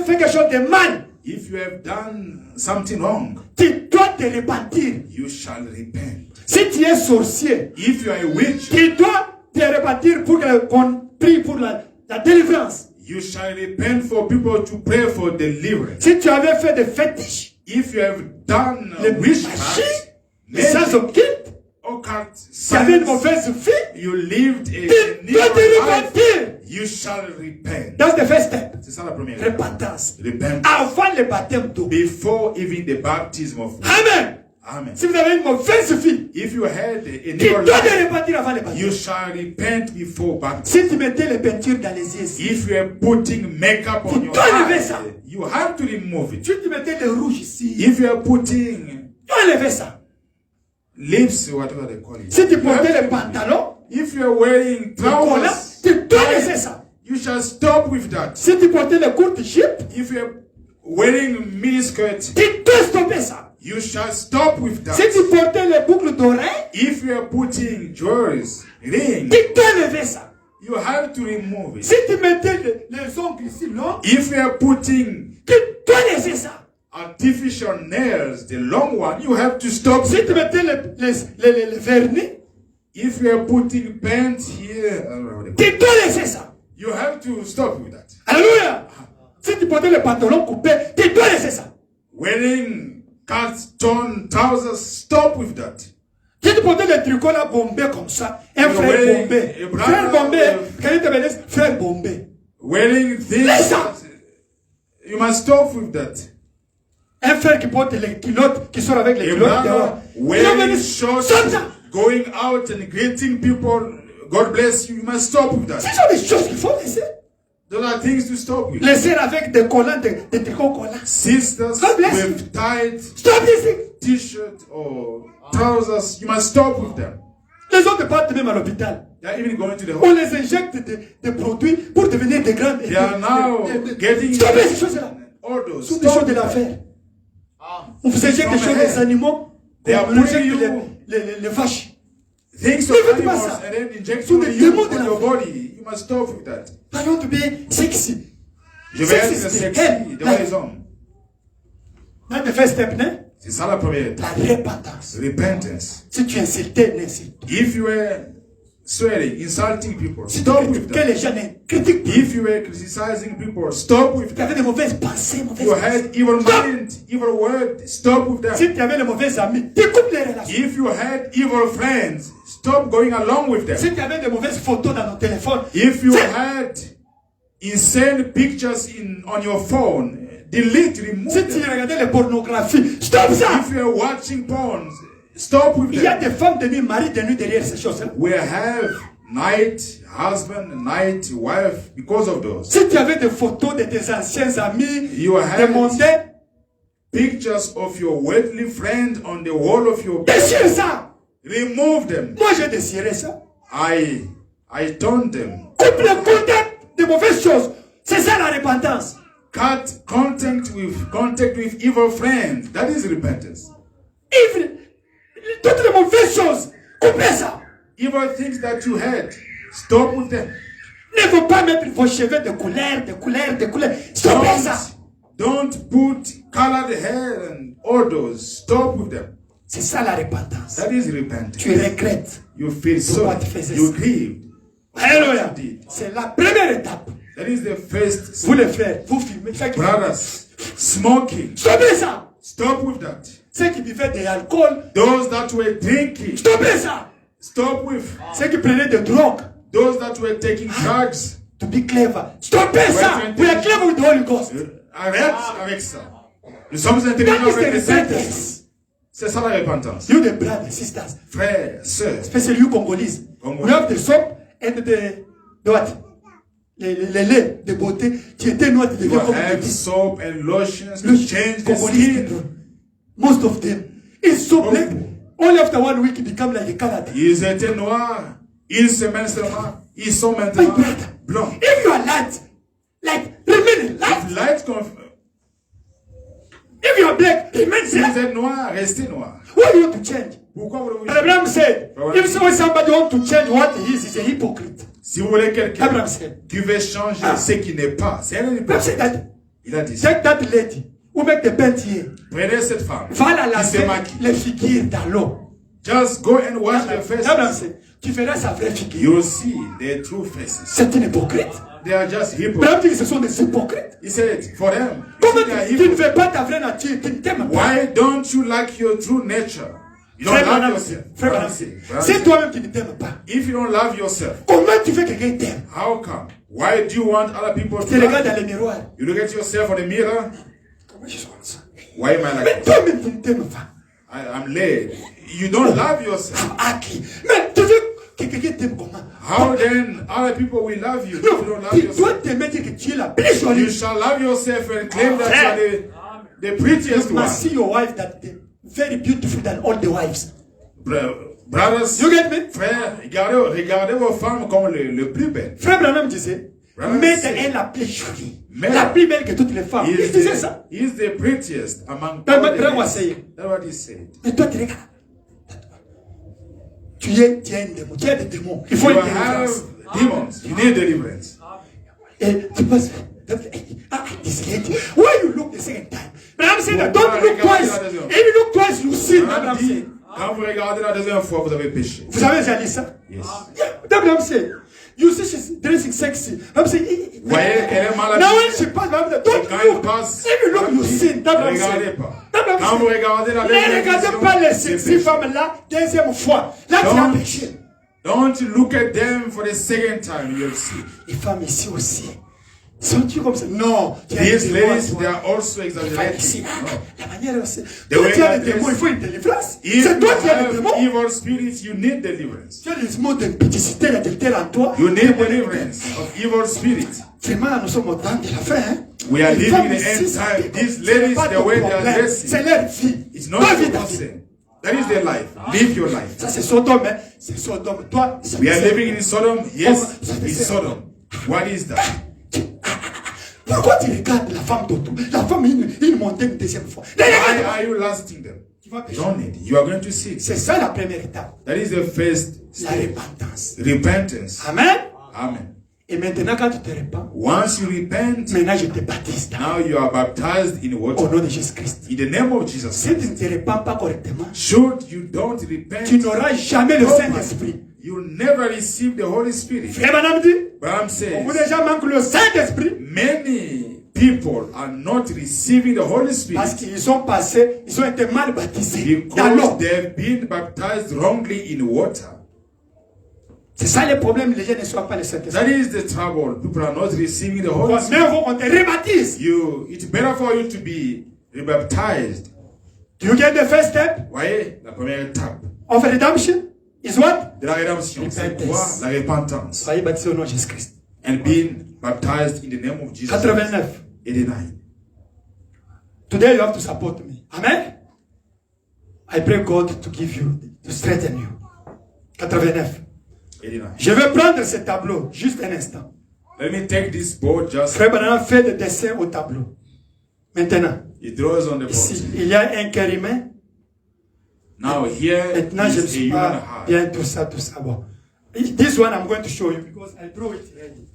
fait quelque chose de mal, If you have done something wrong, tu dois te repentir. you shall repent. Si tu es sorcier, If you are a witch, tu dois te repentir pour qu'on prie pour la délivrance. you shall repent for people to pray for deliverance. Si tu avais fait des fétiches, If you have done les witchcraft, machines, les sens occultes, occult tu avais une science, mauvaise vie, you lived a tu dois te evil life, repentir. you shall repent. That's the first step. C'est ça la première étape. Repentance. Repent. Avant le baptême d'eau. Before even the baptism of water. Amen. Amen. Si vous avez une mauvaise vie, If you had a tu evil dois te life, repentir avant le baptême. you shall repent before baptism. Si tu mettais les peintures dans les yeux, If you are putting makeup on your dois enlever eyes, ça. you have to remove it. si tu mettais le rouge ici, If you are putting tu enlevais ça. lips, whatever they call it. Si tu you portais have les to- pantalons, If you are wearing le collant, trousers, tu dois laisser ça. you shall stop with that. Si tu portais les courtes jupes, If you are wearing miniskirt, tu dois stopper ça. you shall stop with Si that. tu portais les boucles d'oreilles, If you are putting jewelries, rings, tu dois enlever ça. you have to remove it. Si tu mettais les ongles ici longs, If you are putting tu dois laisser ça. artificial nails, the long one, you have to stop. Si tu mettais les vernis, If you are putting paint here, I don't know what they call tu it. dois laisser ça. You have to stop with that. Alléluia. Si tu portais les pantalons coupés, tu dois laisser ça. Wearing cut-torn trousers, stop with that. Si tu portais les tricots là bombés comme ça, un You're frère wearing bombé, a brother frère bombé, with- quand il te bénisse, frère bombé. Wearing things, Listen. you must stop with that. Un frère qui porte les culottes, qui sort avec les A culottes brother dehors. wearing shorts, Stop ça. going out and greeting people, God bless you, you must stop with Ce that. sont des choses qu'il faut laisser. Those are things to stop with. Les sœurs avec des collants, des tricots collants. Sisters God bless you. with tight Stop ici. t-shirt or trousers, you must stop with them. Les autres partent même à l'hôpital. They are even going to the On hospital. les injecte des produits pour devenir des grands. They are now getting Stop ces choses-là. all Ce those. sont des choses Stop de with that. l'affaire. On vous injecte des choses des animaux. They are On injecte putting you- les vaches. Things Ne of faites pas animals ça. and then inject Sont you des démons de on la your vie. body. You must stop with that. Parlons de bien sexy. Je vais être Sexy, sexy hey, devant les hommes. Not the first step, ne? C'est ça la première étape. La repentance. Repentance. Si tu insultais, n'insulte. If you were swearing, insulting people, Si tu stop with critiquais that. les gens, ne critique pas. If you were criticizing people, stop with Tu that. avais de mauvaises pensées, mauvaises You pensées. had evil mind, evil word, stop with that. Si tu avais de mauvais amis, découpe les relations. If you had evil friends, stop going along with them. Si tu avais de mauvaises photos dans ton téléphone, If you had insane pictures on your phone, delete, remove si tu them. regardais les pornographies, stop ça. If you are watching porn, stop with Il y a them. des femmes de nuit, mari de nuit derrière ces choses-là. We have night husband, night wife because of those. Si tu avais des photos de tes anciens amis, You des have mondains, pictures of your worldly friend on the wall of your bed. déchire ça. Remove them. Moi, j'ai désiré ça. I turned them. Coupe le contact de mauvaises choses. C'est ça la repentance. Cut contact with evil friends. That is repentance. If, toutes les mauvaises choses, coupez ça. Evil things that you had, stop with them. Ne faut pas mettre vos cheveux de couleur, de couleur, de couleur. Stoppez ça. Don't put colored hair and all those. Stop with them. C'est ça la repentance. That is repentance. Tu regrettes. You feel Pourquoi sorry. tu faisais You ça? grieved. Alléluia. What you did. C'est la première étape. That is the first. Vous les frères, vous filmez. Brothers, smoking. Stoppez ça. Stop with that. Ceux qui buvaient de l'alcool, Those that were drinking. stoppez ça. Stop with. Ceux qui prenaient de drogue, Those that were taking drugs. to be clever. Stoppez ça. We are clever with the Holy Ghost. Arrête avec ça. Nous sommes That intelligents is avec the les saints. repentance. C'est ça la repentance. You the brothers, sisters, Frères, sœurs. especially you Congolese. Congolais. We have the soap and the what? Les laits de beauté. Tu étais noir, tu You deviens comme have des soap and lotions to Le change the Congolese skin. people, most of them, it's so black. Only after 1 week, it become like a colored. Ils étaient noirs. Une semaine seulement. Ils sont My maintenant brother, blancs. if you are light, like remain light. Light If you are black, remain Si vous black. êtes noir, restez noir. Why do you want to change? Pourquoi voulez-vous And Abraham said, Right. if somebody want to change what he is, he's a hypocrite. Si vous voulez quelqu'un Abraham said, qui veut changer ce qui n'est pas, c'est un Abraham said hypocrite. that, Il a dit ça. take that lady who make the bent here, Prenez cette femme va la qui se laver maquille. les figures dans l'eau. Just go and wash their Abraham faces. said, tu verras sa vraie figure. You'll see their true faces. C'est une hypocrite. They are just hypocrites. Abraham dit que ce sont des hypocrites. He said, for them, you Comment see they are tu ne hypocrites. veux pas ta vraie nature, tu ne t'aimes pas. Why don't you like your true nature? You don't Frère love Branham, yourself. frère Branham Branham, said, Branham c'est said, toi-même qui ne t'aimes pas. if you don't love yourself, Comment tu veux que quelqu'un t'aime? how come? Why do you want other people Tu to te love regardes you? dans le miroir. You look at yourself on the mirror. Comment je suis comme ça? Why am I Mais like this? toi-même tu ne t'aimes pas. I'm led. You don't love yourself. Ah, qui? Mais tu veux que quelqu'un t'aime comment? How then other people will love you if you Non, don't love tu dois yourself? t'aimer dire que tu es la plus You jolie. shall love yourself and claim that you are the prettiest You one. must see your wife that very beautiful than all the wives. Brothers, You get me? frères, regardez vos femmes comme le plus belles. Frère Branham disait, Branham mais said, elle est la plus jolie. Mais- La plus belle que toutes les femmes. Il disait ça. He is the prettiest among Ben, all the Branham men. was saying. That's what he said. Mais toi, tu regardes. Tu as un démon. Tu as des démons. Il faut You une délivrance. have demons. You need deliverance. Et tu penses, this lady, why you look the second time? Branham said that, don't look twice. If you look twice, you sin. Branham Branham dit, said. quand vous regardez la deuxième fois, vous avez péché. Vous avez déjà dit ça? Yes. Branham said, you see she's dressing sexy. Branham said, Voyez qu'elle est mal now habillée. when she pass, Branham said, don't Quand elle look. passe, If you look, you sin. ne Branham regardez said. pas. Branham Quand vous said, regardez la ne deuxième regardez émission, pas les c'est sexy péché. femmes-là, deuxième fois. Là, tu as péché. Don't look at them for the second time. You'll see. Les femmes ici aussi. Sont-tu comme ça? Non. Tu as These des démons, ladies, toi. they are also Les femmes ici, exaggerating. ah, No. la manière aussi. The Toi, way tu as that des démons, is- il faut une délivrance. If C'est you toi qui as des have démons. evil spirits, you need deliverance. Tu as des mots d'impudicité, d'adultère en toi. You need deliverance of evil spirits. Vraiment, nous sommes au temps de la fin. Hein? We are Les living femmes in the ici, end c'est time. pas- These c'est ladies, pas the ton way they are problème. dressing, C'est leur vie. It's not Toi, vis your ta vie. person. That is their life. Live your life. Ça, c'est Sodome. Hein? C'est Sodome. Toi, c'est We are living in Sodom. Yes, ça fait in ça. Sodom. What is that? Pourquoi tu regardes la femme d'auto? La femme, il montait une deuxième fois. Ne Why regarde pas. are you lasting them? Tu vas pécher. Don't need. You are going to see. C'est ça la première étape. That is the first La step. repentance. Repentance. Amen. Amen. Et maintenant, quand tu te répands, once you repent, maintenant je te baptise now you are baptized in au water. nom de Jésus-Christ. In the name of Jesus Si tu ne Christ. te répands pas correctement, Should you don't repent, tu n'auras jamais le Saint-Esprit. you'll never receive the Holy Spirit. Frère Branham dit, Branham beaucoup says, de gens manquent le Saint-Esprit many people are not receiving the Holy parce Spirit qu'ils ont passé, ils ont été mal baptisés dans because l'eau. they've been baptized wrongly in water. C'est ça le problème, les gens ne soient pas le Saint-Esprit. That is the trouble. People are not receiving the Holy Mais Spirit. on te rebaptise. It's better for you to be rebaptized. Do you get the first step Voyez, la première étape of redemption is what? de la rédemption, c'est quoi? La repentance. Soyez baptisés au nom de Jésus-Christ. And being baptized in the name of Jesus. 89. 89. Today you have to support me. Amen. I pray God to give you, to strengthen you. 89. 89. Je vais prendre ce tableau, juste un instant. Let me take this board just. Frère Branham fait des dessins au tableau. Maintenant, He draws on the ici, board. il y a un cœur humain. Now here Maintenant, je ne is a suis human pas heart. bien tout ça. Bon. This one I'm going to show you because I draw it ready.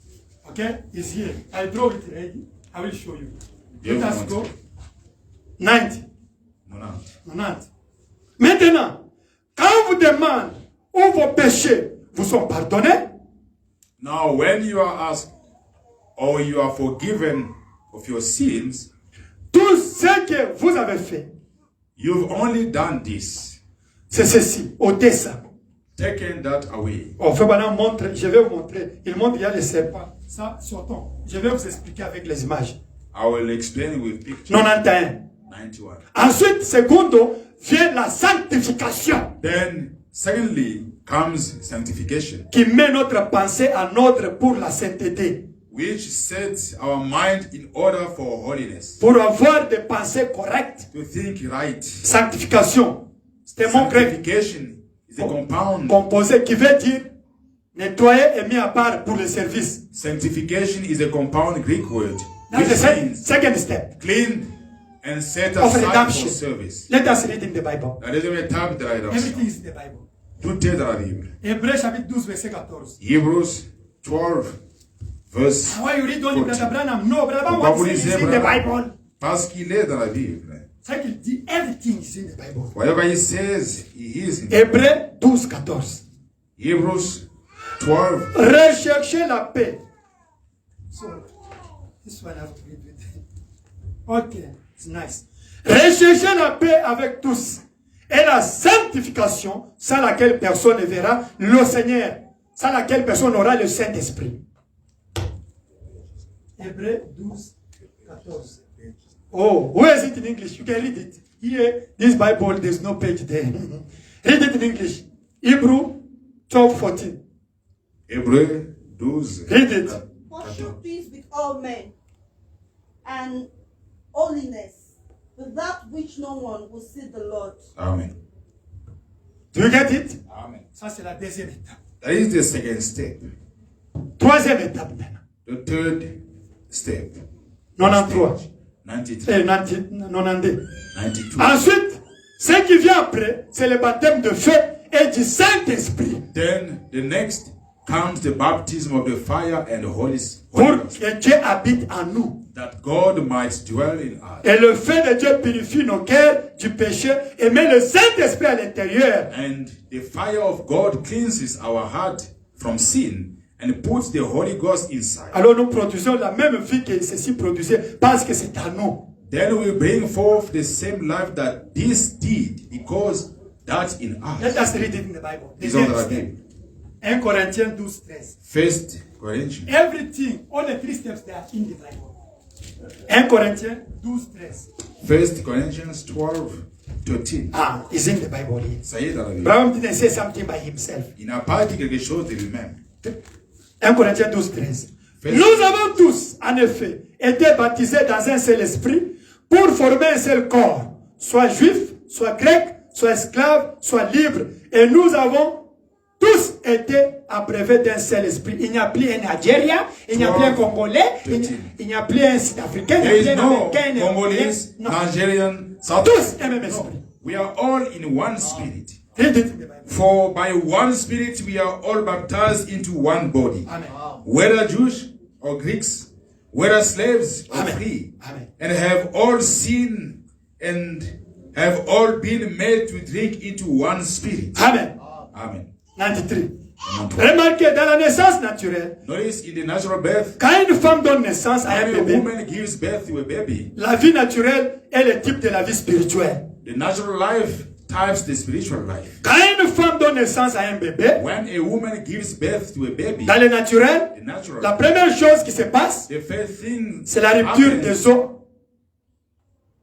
Okay? It's here. I draw it ready. I will show you. Let us go. 90. 90. Maintenant, quand on vous demande où vos péchés vous sont pardonnés, Now when you are asked or you are forgiven of your sins, tout ce que vous avez fait, you've only done this. c'est ceci, ôtez ça. Taken that away. On fait maintenant montrer, je vais vous montrer. Il montre, il y a les serpents. Ça, sortons. Je vais vous expliquer avec les images. I will explain with pictures. 91. 91. Ensuite, secondo, vient la sanctification Then, secondly, comes sanctification, qui met notre pensée en ordre pour la sainteté. which sets our mind in order for holiness, Pour avoir des pensées correctes. to think right. Sanctification. C'est un mot grec Sanctification is a compound. composé qui veut dire nettoyer et mis à part pour le service. Sanctification is a compound Greek word, That's which the means second step clean and set of aside for redemption. service. Let us read in the Bible. La deuxième étape de la rédemption. Everything is in the Bible. Tout est dans la Bible. Hébreux chapitre 12, verset 14. Hebrews 12, verse. Why you read only 14. Brother Branham? No, Brother Branham Pourquoi wants vous to say lisez it's in the Branham? Bible. Parce qu'il est dans la Bible. C'est qu'il dit everything is in the Bible. Whatever he says, he is in. Hébreux 12, 14. Hebrews 12. Recherchez la paix. So, this one I have to read with. Okay, it's nice. Recherchez la paix avec tous et la sanctification sans laquelle personne ne verra le Seigneur, sans laquelle personne n'aura le Saint-Esprit. Hébreux 12, 14. Oh, where is it in English? You can read it. Here, this Bible, there's no page there. Read it in English. Hebrew 12, 14. Hébreux 12. Read it. Pursue peace with all men and holiness, without which no one will see the Lord. Amen. Do you get it? Amen. Ça, c'est la deuxième étape. That is the second step. Troisième étape maintenant. The third step. 93. 93. 92. 92. Ensuite, ce qui vient après, c'est le baptême de feu et du Saint-Esprit. Then the next comes the baptism of the fire and the Holy Pour Ghost, que Dieu habite en nous. that God might dwell in us. Et le feu de Dieu purifie nos cœurs du péché et met le Saint-Esprit à l'intérieur. And the fire of God cleanses our heart from sin and puts the Holy Ghost inside. Alors nous produisons la même vie que ceci produisait parce que c'est à nous. Then we bring forth the same life that this did, because that's in Let us. us read it in the Bible. Is on the Bible. 1 Corinthians 12, 13. First Corinthians. Everything, all the 3 steps, they are in the Bible. 1 Corinthians 12, 13. First Corinthians 12, 13. Ah, it's in the Bible here. Ça y est dans la Bible. Abraham didn't say something by himself. Il n'a pas dit quelque chose de lui-même. 1 Corinthiens 12, 13. First- Nous avons tous, en effet, été baptisés dans un seul esprit pour former un seul corps, soit juif, soit grec, soit esclave, soit libre. Et nous avons tous été abreuvés d'un seul esprit. Il n'y a plus un Algérien, il n'y a plus un Congolais, il n'y a plus un Sud-Africain, il There n'y a is plus un no Américain. Congolese, Non. Nigerian, South Tous un même esprit. We are all in one spirit. Read it in the Bible. For by one Spirit we are all baptized into one body, Amen. whether Jews or Greeks, whether slaves or Amen. free, Amen. and have all sinned and have all been made to drink into one Spirit. Amen. Amen. 93. Remarquez, dans la naissance naturelle, Notice in the natural birth, quand une femme donne naissance à un when a bébé, woman gives birth to a baby, la vie naturelle est le type de la vie spirituelle. the natural life types the spiritual life. Quand une femme donne naissance à un bébé, When a woman gives birth to a baby, dans le naturel, the natural, la première chose qui se passe, the first thing c'est la rupture happens- des os.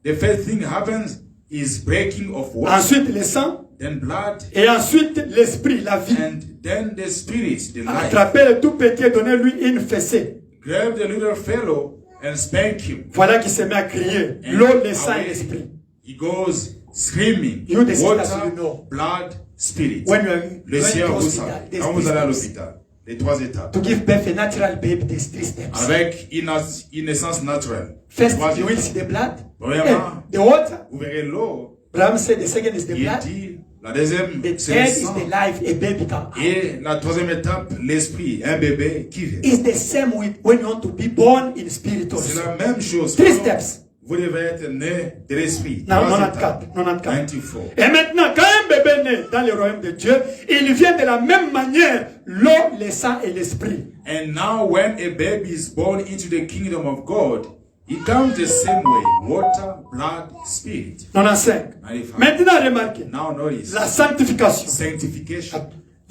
the first thing happens is breaking of water, Ensuite, le sang. then blood, Et ensuite, l'esprit, la vie. and then the spirit, the life. Attrapez le tout petit et donnez-lui une fessée. Grab the little fellow and spank him. Voilà qui se met à crier. And L'eau, le sang et away l'esprit. he goes screaming. You decide Water, as you know. blood, spirit. When you are Le going ciel to vous hospital, savez. there's Quand vous allez à three l'hôpital, les 3 étapes. To give birth a natural baby, there's 3 steps. Avec une naissance naturelle. First, 3 you will étapes. see the blood. Premièrement, The water. vous verrez l'eau. Abraham said the second is the Il blood. dit, la deuxième, The c'est le third is sang. the life a baby can have. Et la troisième étape, l'esprit, un bébé qui vient. It's the same with when you want to be born in spirit C'est also. la même chose. 3 steps. Vous devez être né de l'esprit. Non, 3 94, étapes. 94. 94. Et maintenant, quand un bébé naît dans le royaume de Dieu, il vient de la même manière, l'eau, le sang et l'esprit. And now when a baby is born into the kingdom of God, it comes the same way. Water, blood, spirit. 95. 95. Maintenant, remarquez, Now notice. la sanctification. Sanctification.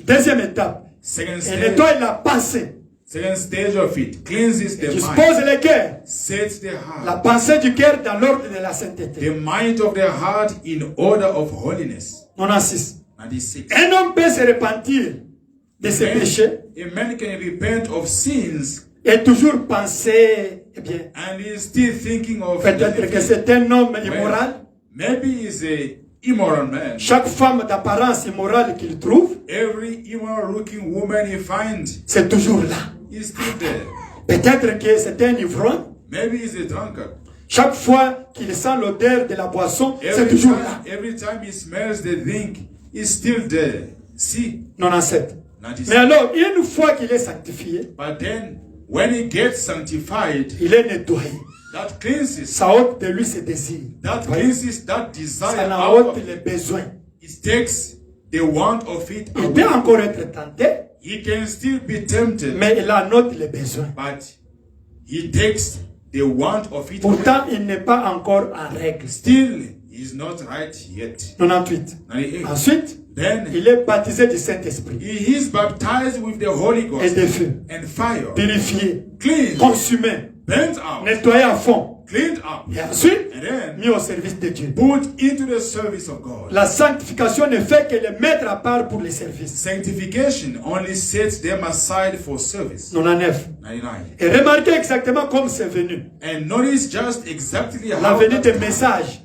Deuxième étape, Second elle stage. nettoie la pensée, Second stage of it. Cleanses the dispose mind. le cœur, Sets the la heart. pensée du cœur dans l'ordre de la sainteté. The mind of the heart in order of holiness. 96. 96. Un homme peut se repentir de ses péchés A man can repent of sins et toujours penser, eh bien, and is still thinking of peut-être que c'est un homme immoral. maybe he's a immoral man. Chaque femme d'apparence immorale qu'il trouve, Every immoral looking woman he finds c'est toujours là. is still there. Peut-être que c'est un ivrogne. Maybe he's a drunkard. Chaque fois qu'il sent l'odeur de la boisson, c'est Every toujours time, là. every time he smells the drink, he's still there. See? 97. 96. Mais alors, une fois qu'il est sanctifié, But then, when he gets sanctified, il est nettoyé. that cleanses, Ça ôte de lui ses désirs. that Voyez? cleanses that desire Ça en out ôte of les it. besoins. It takes the want of it Il away. peut encore être tenté, He can still be tempted, mais il en ôte les besoins. but he takes the want of it away. Pourtant, il n'est pas encore en règle. Still, he's not right yet. 98. 98. Ensuite, Then il est baptisé du Saint-Esprit he is baptized with the Holy et Ghost de feu, and fire, purifié, clean, consumé, burnt out, nettoyé à fond. cleaned up, Et ensuite, and then mis au service de Dieu. put into the service of God. La sanctification ne fait que les mettre à part pour les services. Sanctification only sets them aside for service. 99. 99. Et remarquez exactement comme c'est venu. And notice just exactly La how venue that des messages.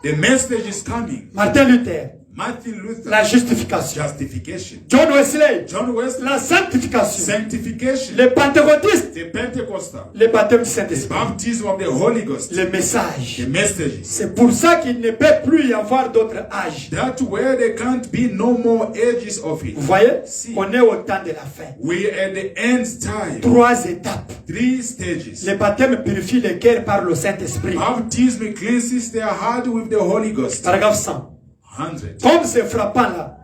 the message is coming. Martin Luther. Martin Luther, La justification. justification. John Wesley. John Wesley, La sanctification. sanctification. Les pentecôtistes. The Pentecostal, Le baptême du Saint-Esprit. baptism of the Holy Ghost, Les messages. the messages. C'est pour ça qu'il ne peut plus y avoir d'autres âges. That where there can't be no more ages of it. Vous voyez, Si. on est au temps de la fin. We are at the end time. 3 étapes. 3 stages. Le baptême purifie le cœur par le Saint-Esprit. Baptism cleanses their heart with the Holy Ghost. Paragraphe 100. 100. Comme c'est frappant là,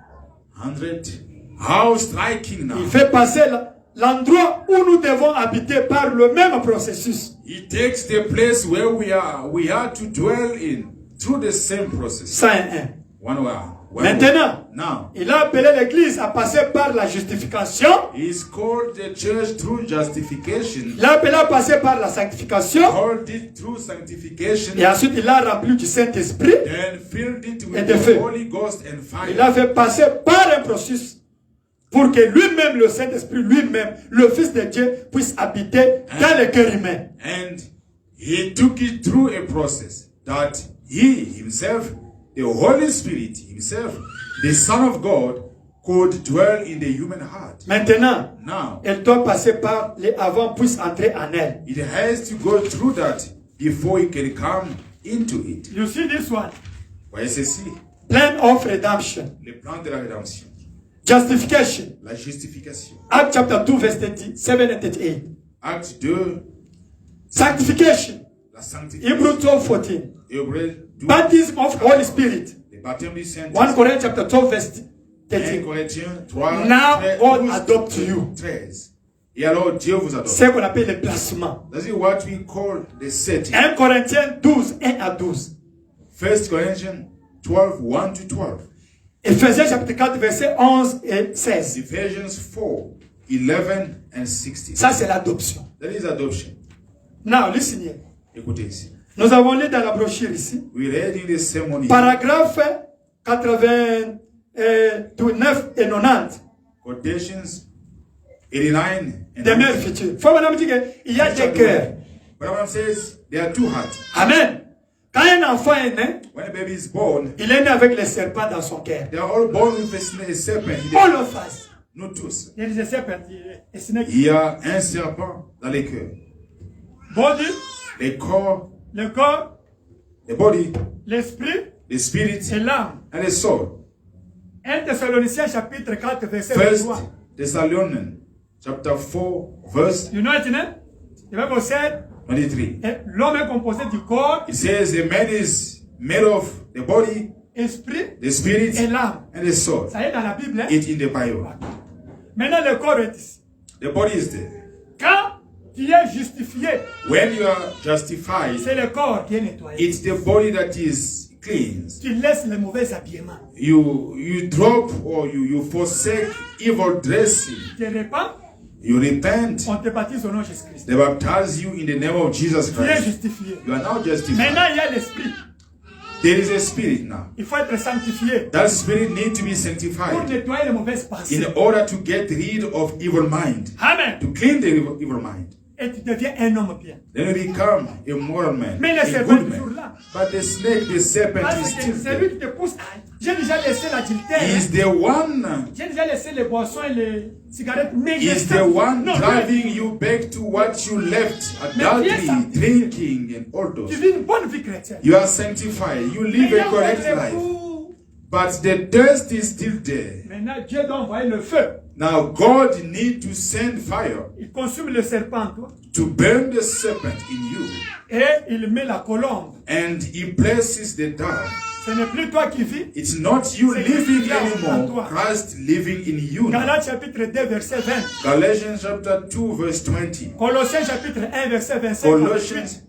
100. How striking now. il fait passer l'endroit où nous devons habiter par le même processus. He takes the place where we are to dwell in through the same process. 101. One way. Maintenant, Now, il a appelé l'Église à passer par la justification. he's called the church through justification. Il a appelé à passer par la sanctification. Called it through sanctification. Et ensuite, il a rempli du Saint-Esprit. Then filled it Et with de the feu. Holy Ghost and Il fire. a fait passer par un processus pour que lui-même, le Saint-Esprit, lui-même, le Fils de Dieu, puisse habiter dans le cœur humain. And he took it through a process that he himself, the Holy Spirit himself, the Son of God, could dwell in the human heart. Maintenant, Now, elle doit passer par les avant puisse entrer en elle. it has to go through that before it can come into it. You see this one? Voyez ceci. Plan of redemption. Le plan de la rédemption. Justification. La justification. Acts chapter 2 verse 37 and 38. Acte 2. Sanctification. La sanctification. Hebrews 12:14. Hébreux 12. Baptism of Holy Spirit. Le baptême du Saint-Esprit. 1 Corinthians chapter 12 verse 1 13. Corinthiens 3. Now 13, God 12, adopts you. 13. Et alors Dieu vous adopte. C'est ce qu'on appelle le placement. That's what we call the setting. 1 Corinthiens 12, 1 à 12. 1 Corinthians 12, 1 to 12. Ephésiens chapitre 4 verset 11 et 16. Ephesians 4, 11 and 16. Ça c'est l'adoption. That is adoption. Now listen here. Écoutez ici. Nous avons lu dans la brochure ici. We read in the sermon. Paragraphe 89 et 90. Quotations 89 and Des mères futures. Faut maintenant dire qu'il y a des cœurs. Bible says there are two hearts. Amen. Quand un enfant est né, When a baby is born, il est né avec les serpents dans son cœur. they are all born with a serpent. All of us. Nous tous. There is a serpent. A snake. Il y a un serpent dans les cœurs. Body, Les corps, le corps, the body, l'esprit the spirit, et l'âme. and the soul. 1 Thessaloniciens chapitre 4 verset First 23. Thessalonians chapter 4 verse You know it, né? The Bible said, 23. l'homme est composé du corps, It says the man is made of the body, esprit the spirit, et l'âme. and the soul. Ça y est dans la Bible. Hein? It's in the Bible. Maintenant, le corps est ici. The body is there. Quand tu es justifié, When you are justified, c'est le corps qui est nettoyé. it's the body that is cleansed. Tu laisses les mauvais habillements. You drop or you forsake evil dressing. Tu te répands, You repent. on te baptise au nom de Jésus-Christ. They baptize you in the name of Jesus Tu es Christ. justifié. You are now justified. Maintenant, il y a l'esprit. There is a spirit now. Il faut être sanctifié That spirit needs to be pour sanctified nettoyer les mauvaises pensées. in order to get rid of evil mind. Amen. To clean the evil mind. Et tu deviens un homme bien. Then you become a moral man, Mais le a serpent est good toujours man. là. But the snake, the serpent Parce is que still c'est lui there. qui te pousse. Ah, j'ai déjà laissé l'adultère. He is the one. J'ai déjà laissé les boissons et les cigarettes. Mais He is the one non, driving you back to what you left, adultery, drinking, and all tu those. vis une bonne vie chrétienne. You are sanctified. You Mais live il y a a correct encore life. les fous. But the thirst is still there. Maintenant, Dieu doit envoyer le feu. Now God needs to send fire Il consume le serpent en toi. to burn the serpent in you. Et il met la colombe. And he places the dove. Ce n'est plus toi qui vis. It's not you C'est living Christ qui vit en anymore. toi. Christ living in you. now. Galates chapitre 2 verset 20. Galatians chapter 2 verse 20. Colossiens chapitre 1 verset 25. Colossians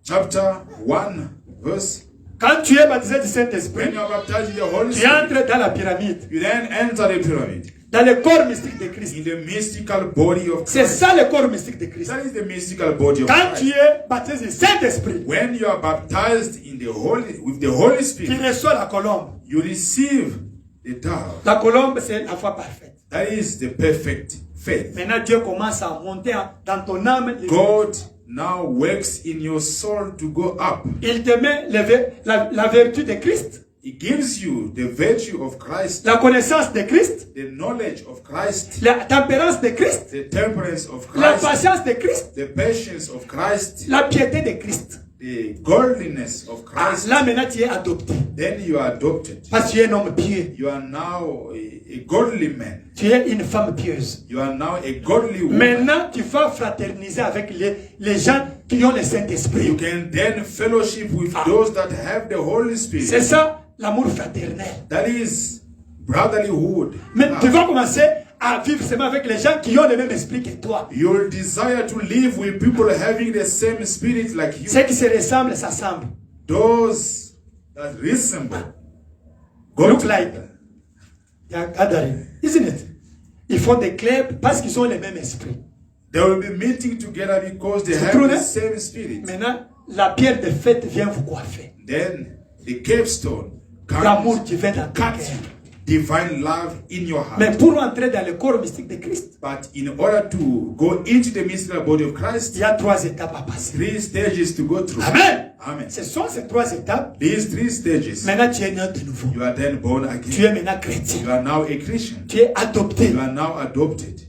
chapter 1 verse. Quand tu es baptisé du Saint-Esprit, When you are baptized in the Holy tu Spirit, entres dans la pyramide, you then enter the pyramid. dans le corps mystique de Christ. In the mystical body of C'est Christ. ça le corps mystique de Christ. That is the mystical body of Quand tu Christ. es baptisé du Saint-Esprit, When you are baptized in the Holy with the Holy tu Spirit, reçois la colombe. you receive the dove. La colombe, c'est la foi parfaite. That is the perfect faith. Maintenant, Dieu commence à monter dans ton âme. God now works in your soul to go up. Il te met la vertu de Christ, He gives you the virtue of Christ, la connaissance de Christ, the knowledge of Christ, la tempérance de Christ, the temperance of la Christ, patience de Christ, the patience of Christ, la piété de Christ. the godliness of Christ. Là, maintenant, tu es adopté. Then you are adopted. Parce que tu es un homme pieux. You are now a godly man. Tu es une femme pieuse. You are now a godly woman. Maintenant, tu vas fraterniser avec les gens qui ont le You Saint-Esprit. can then fellowship with those that have the Holy C'est Spirit. ça, l'amour fraternel. That is brotherlyhood. Mais tu vas commencer à vivre seulement avec les gens qui ont le même esprit que toi. You'll desire to live with people having the same spirit like you. Ceux qui se ressemblent s'assemblent. Those that resemble. Go Look together. like. They are gathering. Isn't it? Ils font des clubs parce qu'ils ont le même esprit. They will be meeting together because they C'est have true, the hein? same spirit. Maintenant, la pierre de fête vient vous coiffer. Then the capstone L'amour comes, divin dans ton cut cœur. divine love in your Mais heart. pour entrer dans le corps mystique de Christ, But in order to go into the mystical body of il Christ, y a 3 étapes à passer. 3 stages to go through. Amen. Amen. Ce sont ces 3 étapes. These 3 stages, Maintenant, tu es né de nouveau. you are then born Tu es again. maintenant chrétien. You are now a Christian. Tu es adopté. You are now adopted.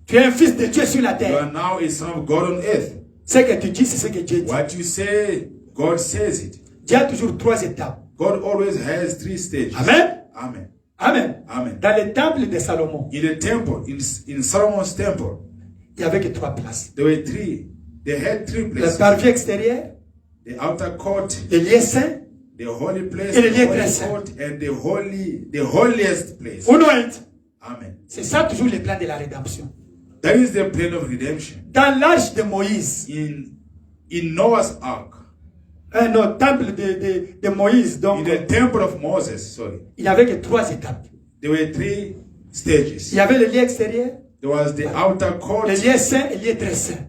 Tu es un fils de Dieu sur la You terre. are now a son of God on earth. Ce que tu dis, c'est ce que Dieu dit. What you say, God says it. Dieu a toujours 3 étapes. God always has 3 stages. Amen. Amen. Amen. Amen. Dans le temple de Salomon, In the temple, in Solomon's temple, il n'y avait que 3 places. there were 3. They had 3 Le places. parvis extérieur, The outer court, le lieu saint, the holy place, Et le the lieu holy très saint. court, and the holiest place. ou non. Amen. C'est ça toujours le plan de la rédemption. That is the plan of redemption. Dans l'âge de Moïse, In Noah's ark, non, temple de Moïse, donc, in the temple of Moses, sorry, il n'y avait que 3 étapes. there were 3 stages. Il y avait le lieu extérieur, There was the outer court, le lieu saint et le lieu très saint.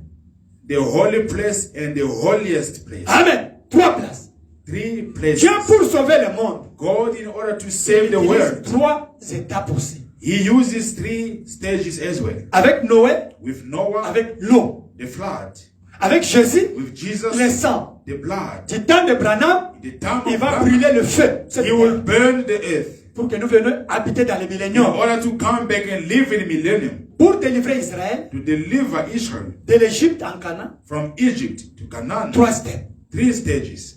the holy place, and the holiest place. Amen. 3 places. 3 places. Dieu, pour sauver le monde, God, in order to save il the utilise world, 3 étapes aussi. He uses 3 stages as well. Avec Noé, With Noah, avec l'eau, the flood. avec Jésus, With Jesus, le sang. the blood. Du temps de Branham, The time il of va Abraham, brûler le feu. cette He will terre, burn the earth pour que nous venions habiter dans les in milléniums. order to come back and live in the millennium, Pour délivrer Israël to deliver Israel de l'Égypte en Canaan, from Egypt to Canaan. 3 steps. 3 stages.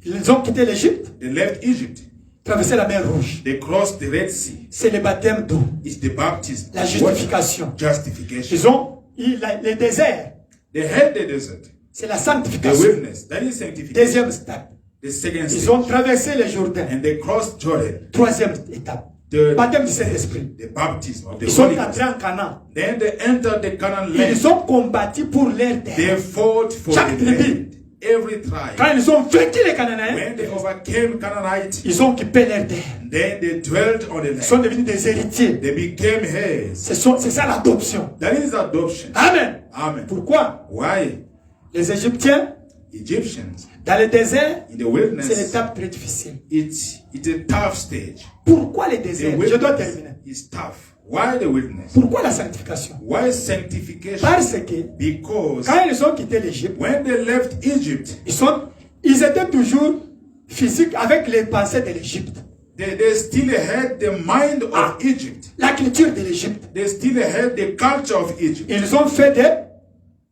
Ils ont quitté l'Égypte, They left Egypt. traversé la mer Rouge. They crossed the Red Sea. C'est le baptême d'eau, It's the baptism. la of justification. water. Justification. Ils ont le désert, They had the desert. c'est la The sanctification. wilderness. That is sanctification. Deuxième step, The second ils stage. ont traversé le Jourdain. And they crossed Jordan. Troisième étape, The, baptême du Saint-Esprit. the baptism of the Ils sont Holy Ghost. entrés en Canaan. Then they entered the Canaan land. Ils ont combattu pour leur They terre. fought for Chaque the tribu. land. Every tribe. Quand ils ont vaincu les Cananéens, When they overcame Canaanite, ils ont occupé leur terre. then they dwelt on the Ils sont land. devenus des héritiers. They became heirs. C'est ça l'adoption. That is adoption. Amen. Amen. Pourquoi? Why? Les Égyptiens, Egyptians dans le désert, in the c'est wilderness, l'étape très difficile. it's a tough stage. Pourquoi le The désert? Je dois wilderness terminer. is tough. Why the wilderness? Pourquoi la sanctification? Why sanctification? Parce que Because quand ils ont quitté l'Égypte, when they left Egypt, ils étaient toujours physiques avec les pensées de l'Égypte. they still had the mind of Egypt. La culture de l'Égypte. They still had the culture of Egypt. Ils ont fait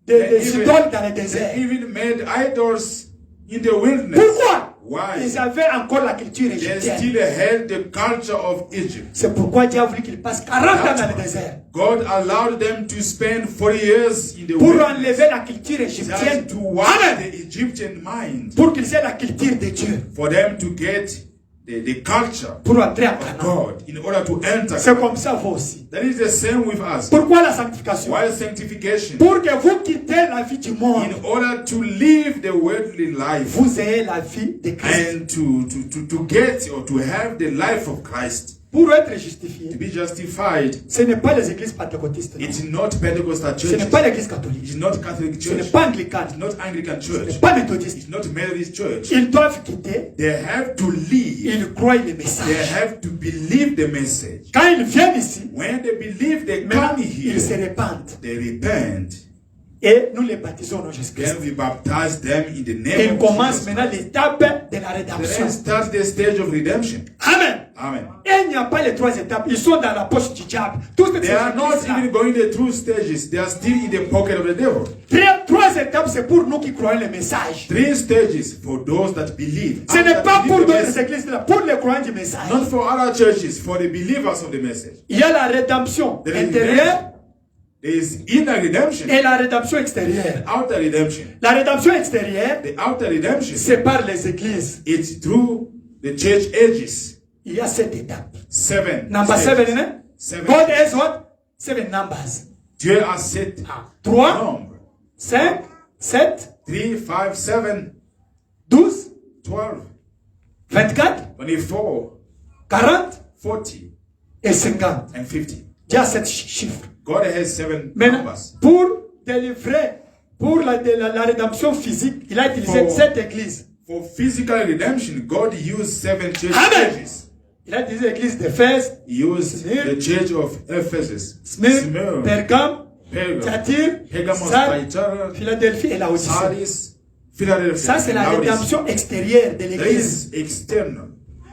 des idoles dans le They désert. even made idols in the wilderness. Pourquoi? Why? Ils avaient encore la culture They égyptienne. still had the culture of Egypt. C'est pourquoi Dieu a voulu qu'ils passent 40 ans dans le désert. God allowed them to spend 40 years in the Pour wilderness enlever la culture égyptienne. just to watch Amen. the Egyptian mind, Pour qu'ils aient la culture de Dieu. for them to get the culture Pour entrer en of Canaan. God in order to enter. C'est comme ça vous aussi. That is the same with us. Pourquoi la sanctification? Why sanctification? Pour que vous quittez la vie du monde. In order to live the worldly life Vous ayez la vie de Christ. and to get or to have the life of Christ, Pour être to justifié, be justified. ce n'est pas les églises pentecôtistes. non. It's not Pentecostal Ce n'est church. pas l'église catholique. It's not Catholic Ce n'est church. pas anglicane. It's not Anglican Ce n'est church. pas méthodiste. It's not Methodist church. Ils doivent quitter. They have to live. Ils croient le They message. have to believe the message. Quand ils viennent ici, When they believe, they maintenant, come ils se here. répandent. They repent. Et nous les baptisons au nom de Jésus-Christ. Then we baptize them in the Et name ils of commencent Jesus. maintenant l'étape de la rédemption. Then start the stage of redemption. Amen. Amen. Et il n'y a pas les 3 étapes. Ils sont dans la poche du diable. Toutes ces They are not églises-là. even going the 2 stages. They are still in the pocket of the devil. 3 étapes, c'est pour nous qui croyons le message. 3 stages for those that believe. Ce n'est That pas believe pour the d'autres message. églises, là, pour les croyants du message. Not for other churches, for the believers of the message. Il y a la rédemption There is intérieure There is inner redemption, et la rédemption extérieure. outer redemption. La rédemption extérieure, The outer redemption, c'est par les églises. it's through the church ages. Il y a 7 étapes. 7. Number stages. 7, hein? Seven. God has what? 7 numbers. Dieu a 7 3, nombres. 5, 7, 3, 5, 7, 12, 12, 24, 24, 40 40, et 50. and 50. Il y a 7 chiffres. God has 7 Maintenant, numbers. pour délivrer, pour la rédemption physique, il a utilisé For- 7 églises. For physical redemption, God used 7 church Amen. ages. Il a utilisé l'église d'Éphèse, He used Smyrne, the church of Ephesus, Smyrne, Smyrna, Pergame, Pergamum, Thyatire, Pergamos, Sardes, Thyatira, Philadelphie et Laodicée. Sardis, Philadelphia, Ça, c'est and la Laodicea. rédemption extérieure de That l'église. is external.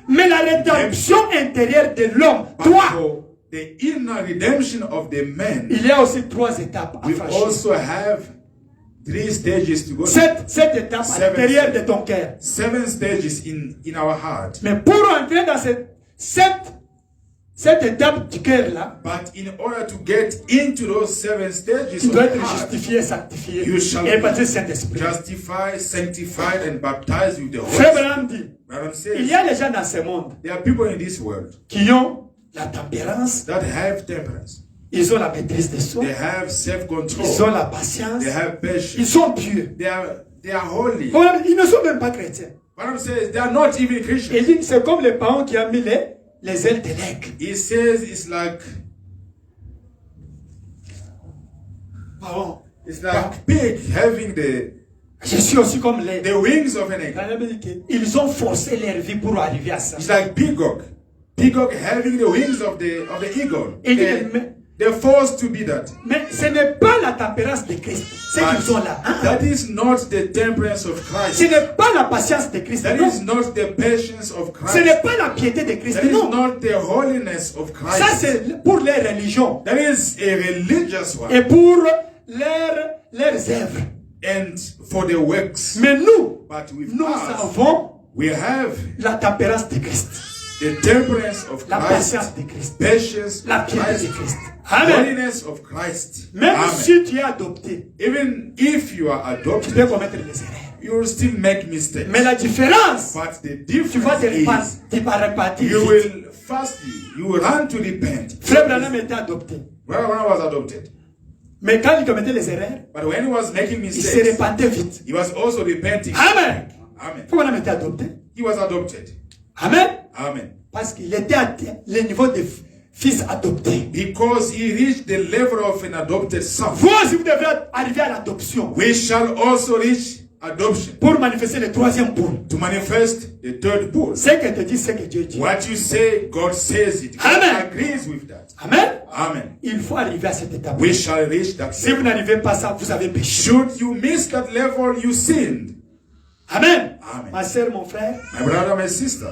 Mais la rédemption intérieure de l'homme, But toi, for the inner redemption of the man, il y a aussi 3 étapes à we franchir. also have 3 stages to go. Cette étape à l'intérieur de ton cœur. 7 stages in our heart. Mais pour entrer dans cette étape du cœur là, But in order to get into those 7 stages tu of dois the être heart, justifié, sanctifié you shall et baptisé be Saint-Esprit. justified, sanctified, and baptized with the Frère Holy Spirit. Branham dit, Branham il y says a des gens dans ce monde there are people in this world qui ont la tempérance, that have temperance. ils ont la maîtrise de soi, They have self-control. ils ont la patience, They have patience. ils sont pieux. They are holy. Ils ne sont même pas chrétiens. Branham says they are not even Christians. Il dit que c'est comme les parents qui ont mis les ailes de l'aigle. He says it's like Pardon. pig having Je suis aussi comme les. the wings of an eagle. Ils ont forcé leur vie pour arriver à ça. It's like peacock. Peacock having the wings of the eagle. Et They're forced to be that. mais ce n'est pas la tempérance de Christ. C'est qu'ils ont là. That is not the temperance of Ce Christ. n'est pas la patience de Christ. That Non. is not the patience of Ce Christ. n'est pas la piété de Christ. That is Non. not the holiness of Christ. Ça, c'est pour les religions That is a religious one. et pour leurs œuvres. And for the works. Mais nous, But with nous us, avons we have la tempérance de Christ, the temperance of la Christ, patience de Christ, patience la of piété Christ, de Christ. Amen. holiness of Christ. Même Amen. si tu es adopté, Even if you are tu adopted, peux commettre des erreurs. you will still make mistakes. Mais la différence, But the tu vas difference te repentir. you will firstly, you will run to repent. Frère Branham était adopté. When I was adopted, Mais quand il commettait les erreurs, but when he was making il se mistakes, repentait vite. he was also repenting. Amen. Amen. Frère Branham était adopté. He was adopted. Amen. Amen. Parce qu'il était à le niveau de fils adopté. Because he reached the level of an adopted son. Vous aussi, vous devrez arriver à l'adoption We shall also reach adoption pour manifester le troisième pôle. to manifest the third pole. Ce que te dit, ce que Dieu dit. What you say, God says it. God Amen. agrees with that. Amen. Amen. Il faut arriver à cette étape. We shall reach that Si vous level. n'arrivez pas à ça, vous avez péché. Should you miss that level, you sinned. Amen. Amen. Ma soeur, mon frère, My brother, my sister,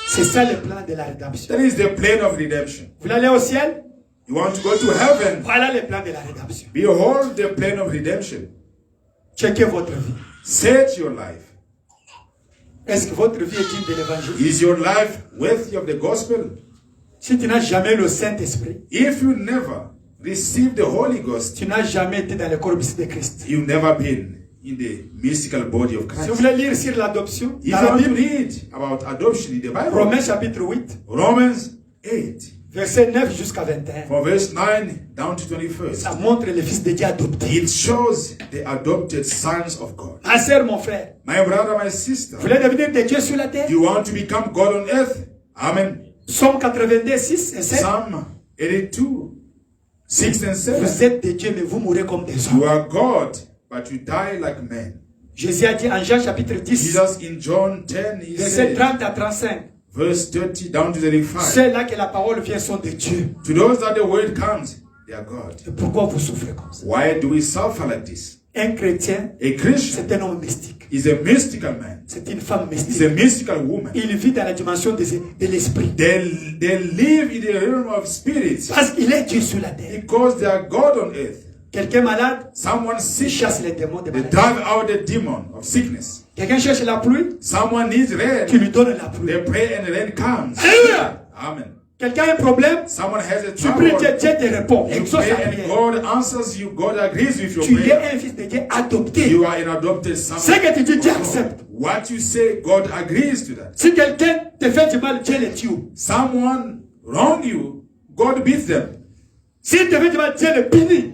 c'est ça le plan de la rédemption. that is the plan of redemption. Vous voulez aller au ciel? You want to go to heaven? Voilà le plan de la rédemption. Behold the plan of redemption. Checkez votre vie. Set your life. Est-ce que votre vie est digne de l'évangile? Is your life worthy of the gospel? Si tu n'as jamais le Saint-Esprit, If you never received the Holy Ghost, tu n'as jamais été dans le corps mystique de Christ. you've never been in the mystical body of Si vous Christ. voulez lire sur l'adoption, If dans you la want to Bible, read about adoption in the Bible, Romains chapitre 8, Romans 8, verset 9 jusqu'à 21, from verse 9 down to 21st, ça montre les fils de Dieu adoptés. it shows the adopted sons of God. Ma soeur, mon frère, My brother, my sister, vous voulez devenir des dieux sur la terre? you want to become God on earth? Amen. Psaume 82, 6 et 7. Psalm 82, 6 and 7. Vous êtes des dieux, mais vous mourrez comme des You hommes. are God, but you die like men. Jésus a dit en Jean chapitre 10, Jesus in John 10, he verset said, 30 à 35, verse 30 down to 35, ceux-là que la parole vient sont des dieux. to those that the word comes, they are God. Et pourquoi vous souffrez comme ça? Why do we suffer like this? Un chrétien, A Christian c'est un homme mystique. is a mystical man. C'est une femme He's mystique. a mystical woman. Il vit dans la dimension de l'esprit. They live in the realm of spirits Parce qu'il est Dieu sur la terre. because they are God on earth. Quelqu'un malade, Someone il sick, chasse les démons de they maladie. drive out the demon of sickness. Quelqu'un cherche la pluie, Someone needs tu rain, lui donnes la pluie. they pray and the rain comes. Alléluia. Amen. Quelqu'un a un problème, Someone has a tu pries, trouble. Dieu te répond. You Exauce pray ta and prière. God answers you. God agrees with your Tu es prayer. un fils de Dieu adopté. You are an adopted son. Ce que tu dis, Dieu accepte. What you say, God agrees to that. Si quelqu'un te fait du mal, Dieu le tue. Someone wrong you, God beats them. S'il te fait du mal, Dieu le punit.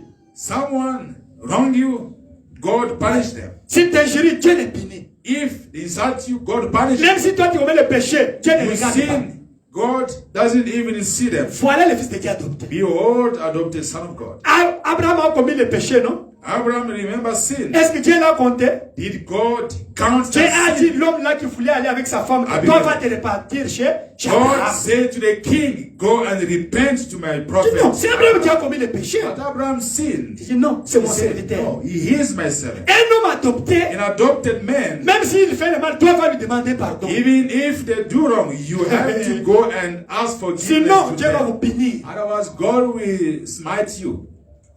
Someone wrong you, God punish them. S'il t'injurie, Dieu le punit. If they insult you, God punish Même them. si toi tu commets le péché, Dieu ne You regarde pas. sin, God doesn't even see them. Voilà le fils de Dieu adopté. Behold, adopted son of God. Abraham a commis le péché, non? Abraham, remember sin. Est-ce que Dieu l'a compté? Did God count Dieu a that dit sin? l'homme là qui voulait aller avec sa femme, Abraham. toi vas te repartir chez God Abraham. said to the king, go and repent to my Il dit prophet. non, c'est Abraham qui a commis le péché. But Abraham sinned. Il dit non, c'est He mon said, serviteur. no, he is my servant. Un homme adopté, An adopted man, même s'il fait le mal, toi vas lui demander pardon. even if they do wrong, you have to go and ask forgiveness Sinon, to Dieu va them. vous punir. Otherwise, God will smite you.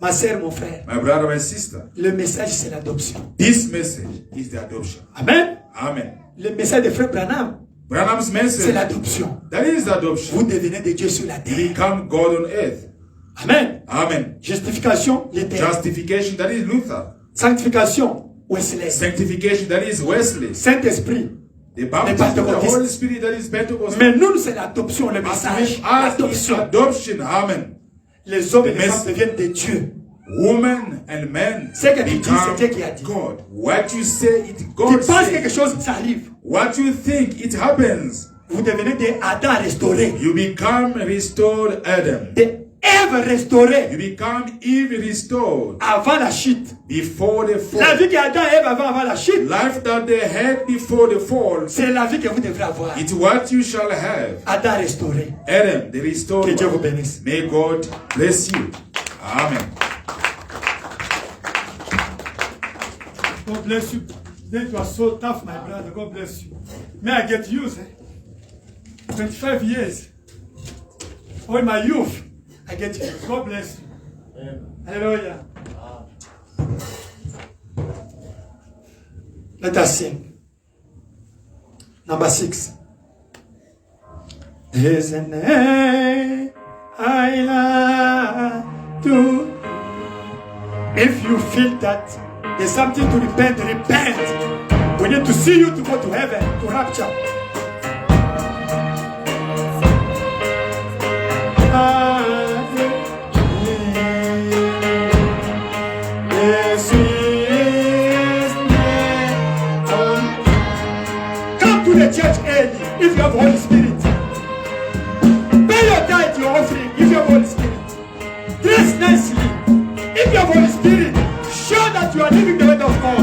Ma sœur, mon frère, My brother, my sister, le message c'est l'adoption. this message is the adoption. Amen. Amen. Le message de frère Branham, Branham's c'est message, l'adoption. that is the adoption. Vous devenez des dieux sur la You terre. become God on earth. Amen. Amen. Justification, l'éternel. Justification, that is Luther. Sanctification, Wesley. Sanctification, that is Wesley. Saint-Esprit. The baptism of the Pentecostalistes. Holy Spirit, that is Pentecost. Mais nous, c'est l'adoption, le As message. with us, it's L'adoption. adoption. Amen. Les hommes et The les femmes mess- deviennent des dieux. Women and men Ce que tu dis, c'est Dieu qui a become dit. God. What you say, it Tu God penses quelque says. chose, ça arrive. What you think, it happens. Vous devenez des Adam restaurés. You become restored Adam. Des Ève restaurés. You become Eve restored Avant la chute. before the La fall. vie qu'Adam et Ève avaient avant la chute, Life that they had before the fall, c'est la vie que vous devrez avoir. it's what you shall have. Adam restauré. Adam, the Que restored Dieu vous one. bénisse. May God bless you. Amen. God bless you. Then you are so tough, my brother. God bless you. May I get used? 25 years. All my youth, I get used. God bless you. Hallelujah. Let us sing. Number 6. There's an name I love to. If you feel that there's something to repent, repent. We need to see you to go to heaven, to rapture. Come to the church early if you have Holy Spirit. Pay your tithe, your offering if you have Holy Spirit. Dress nicely if you have Holy Spirit. Show that you are living the way of God.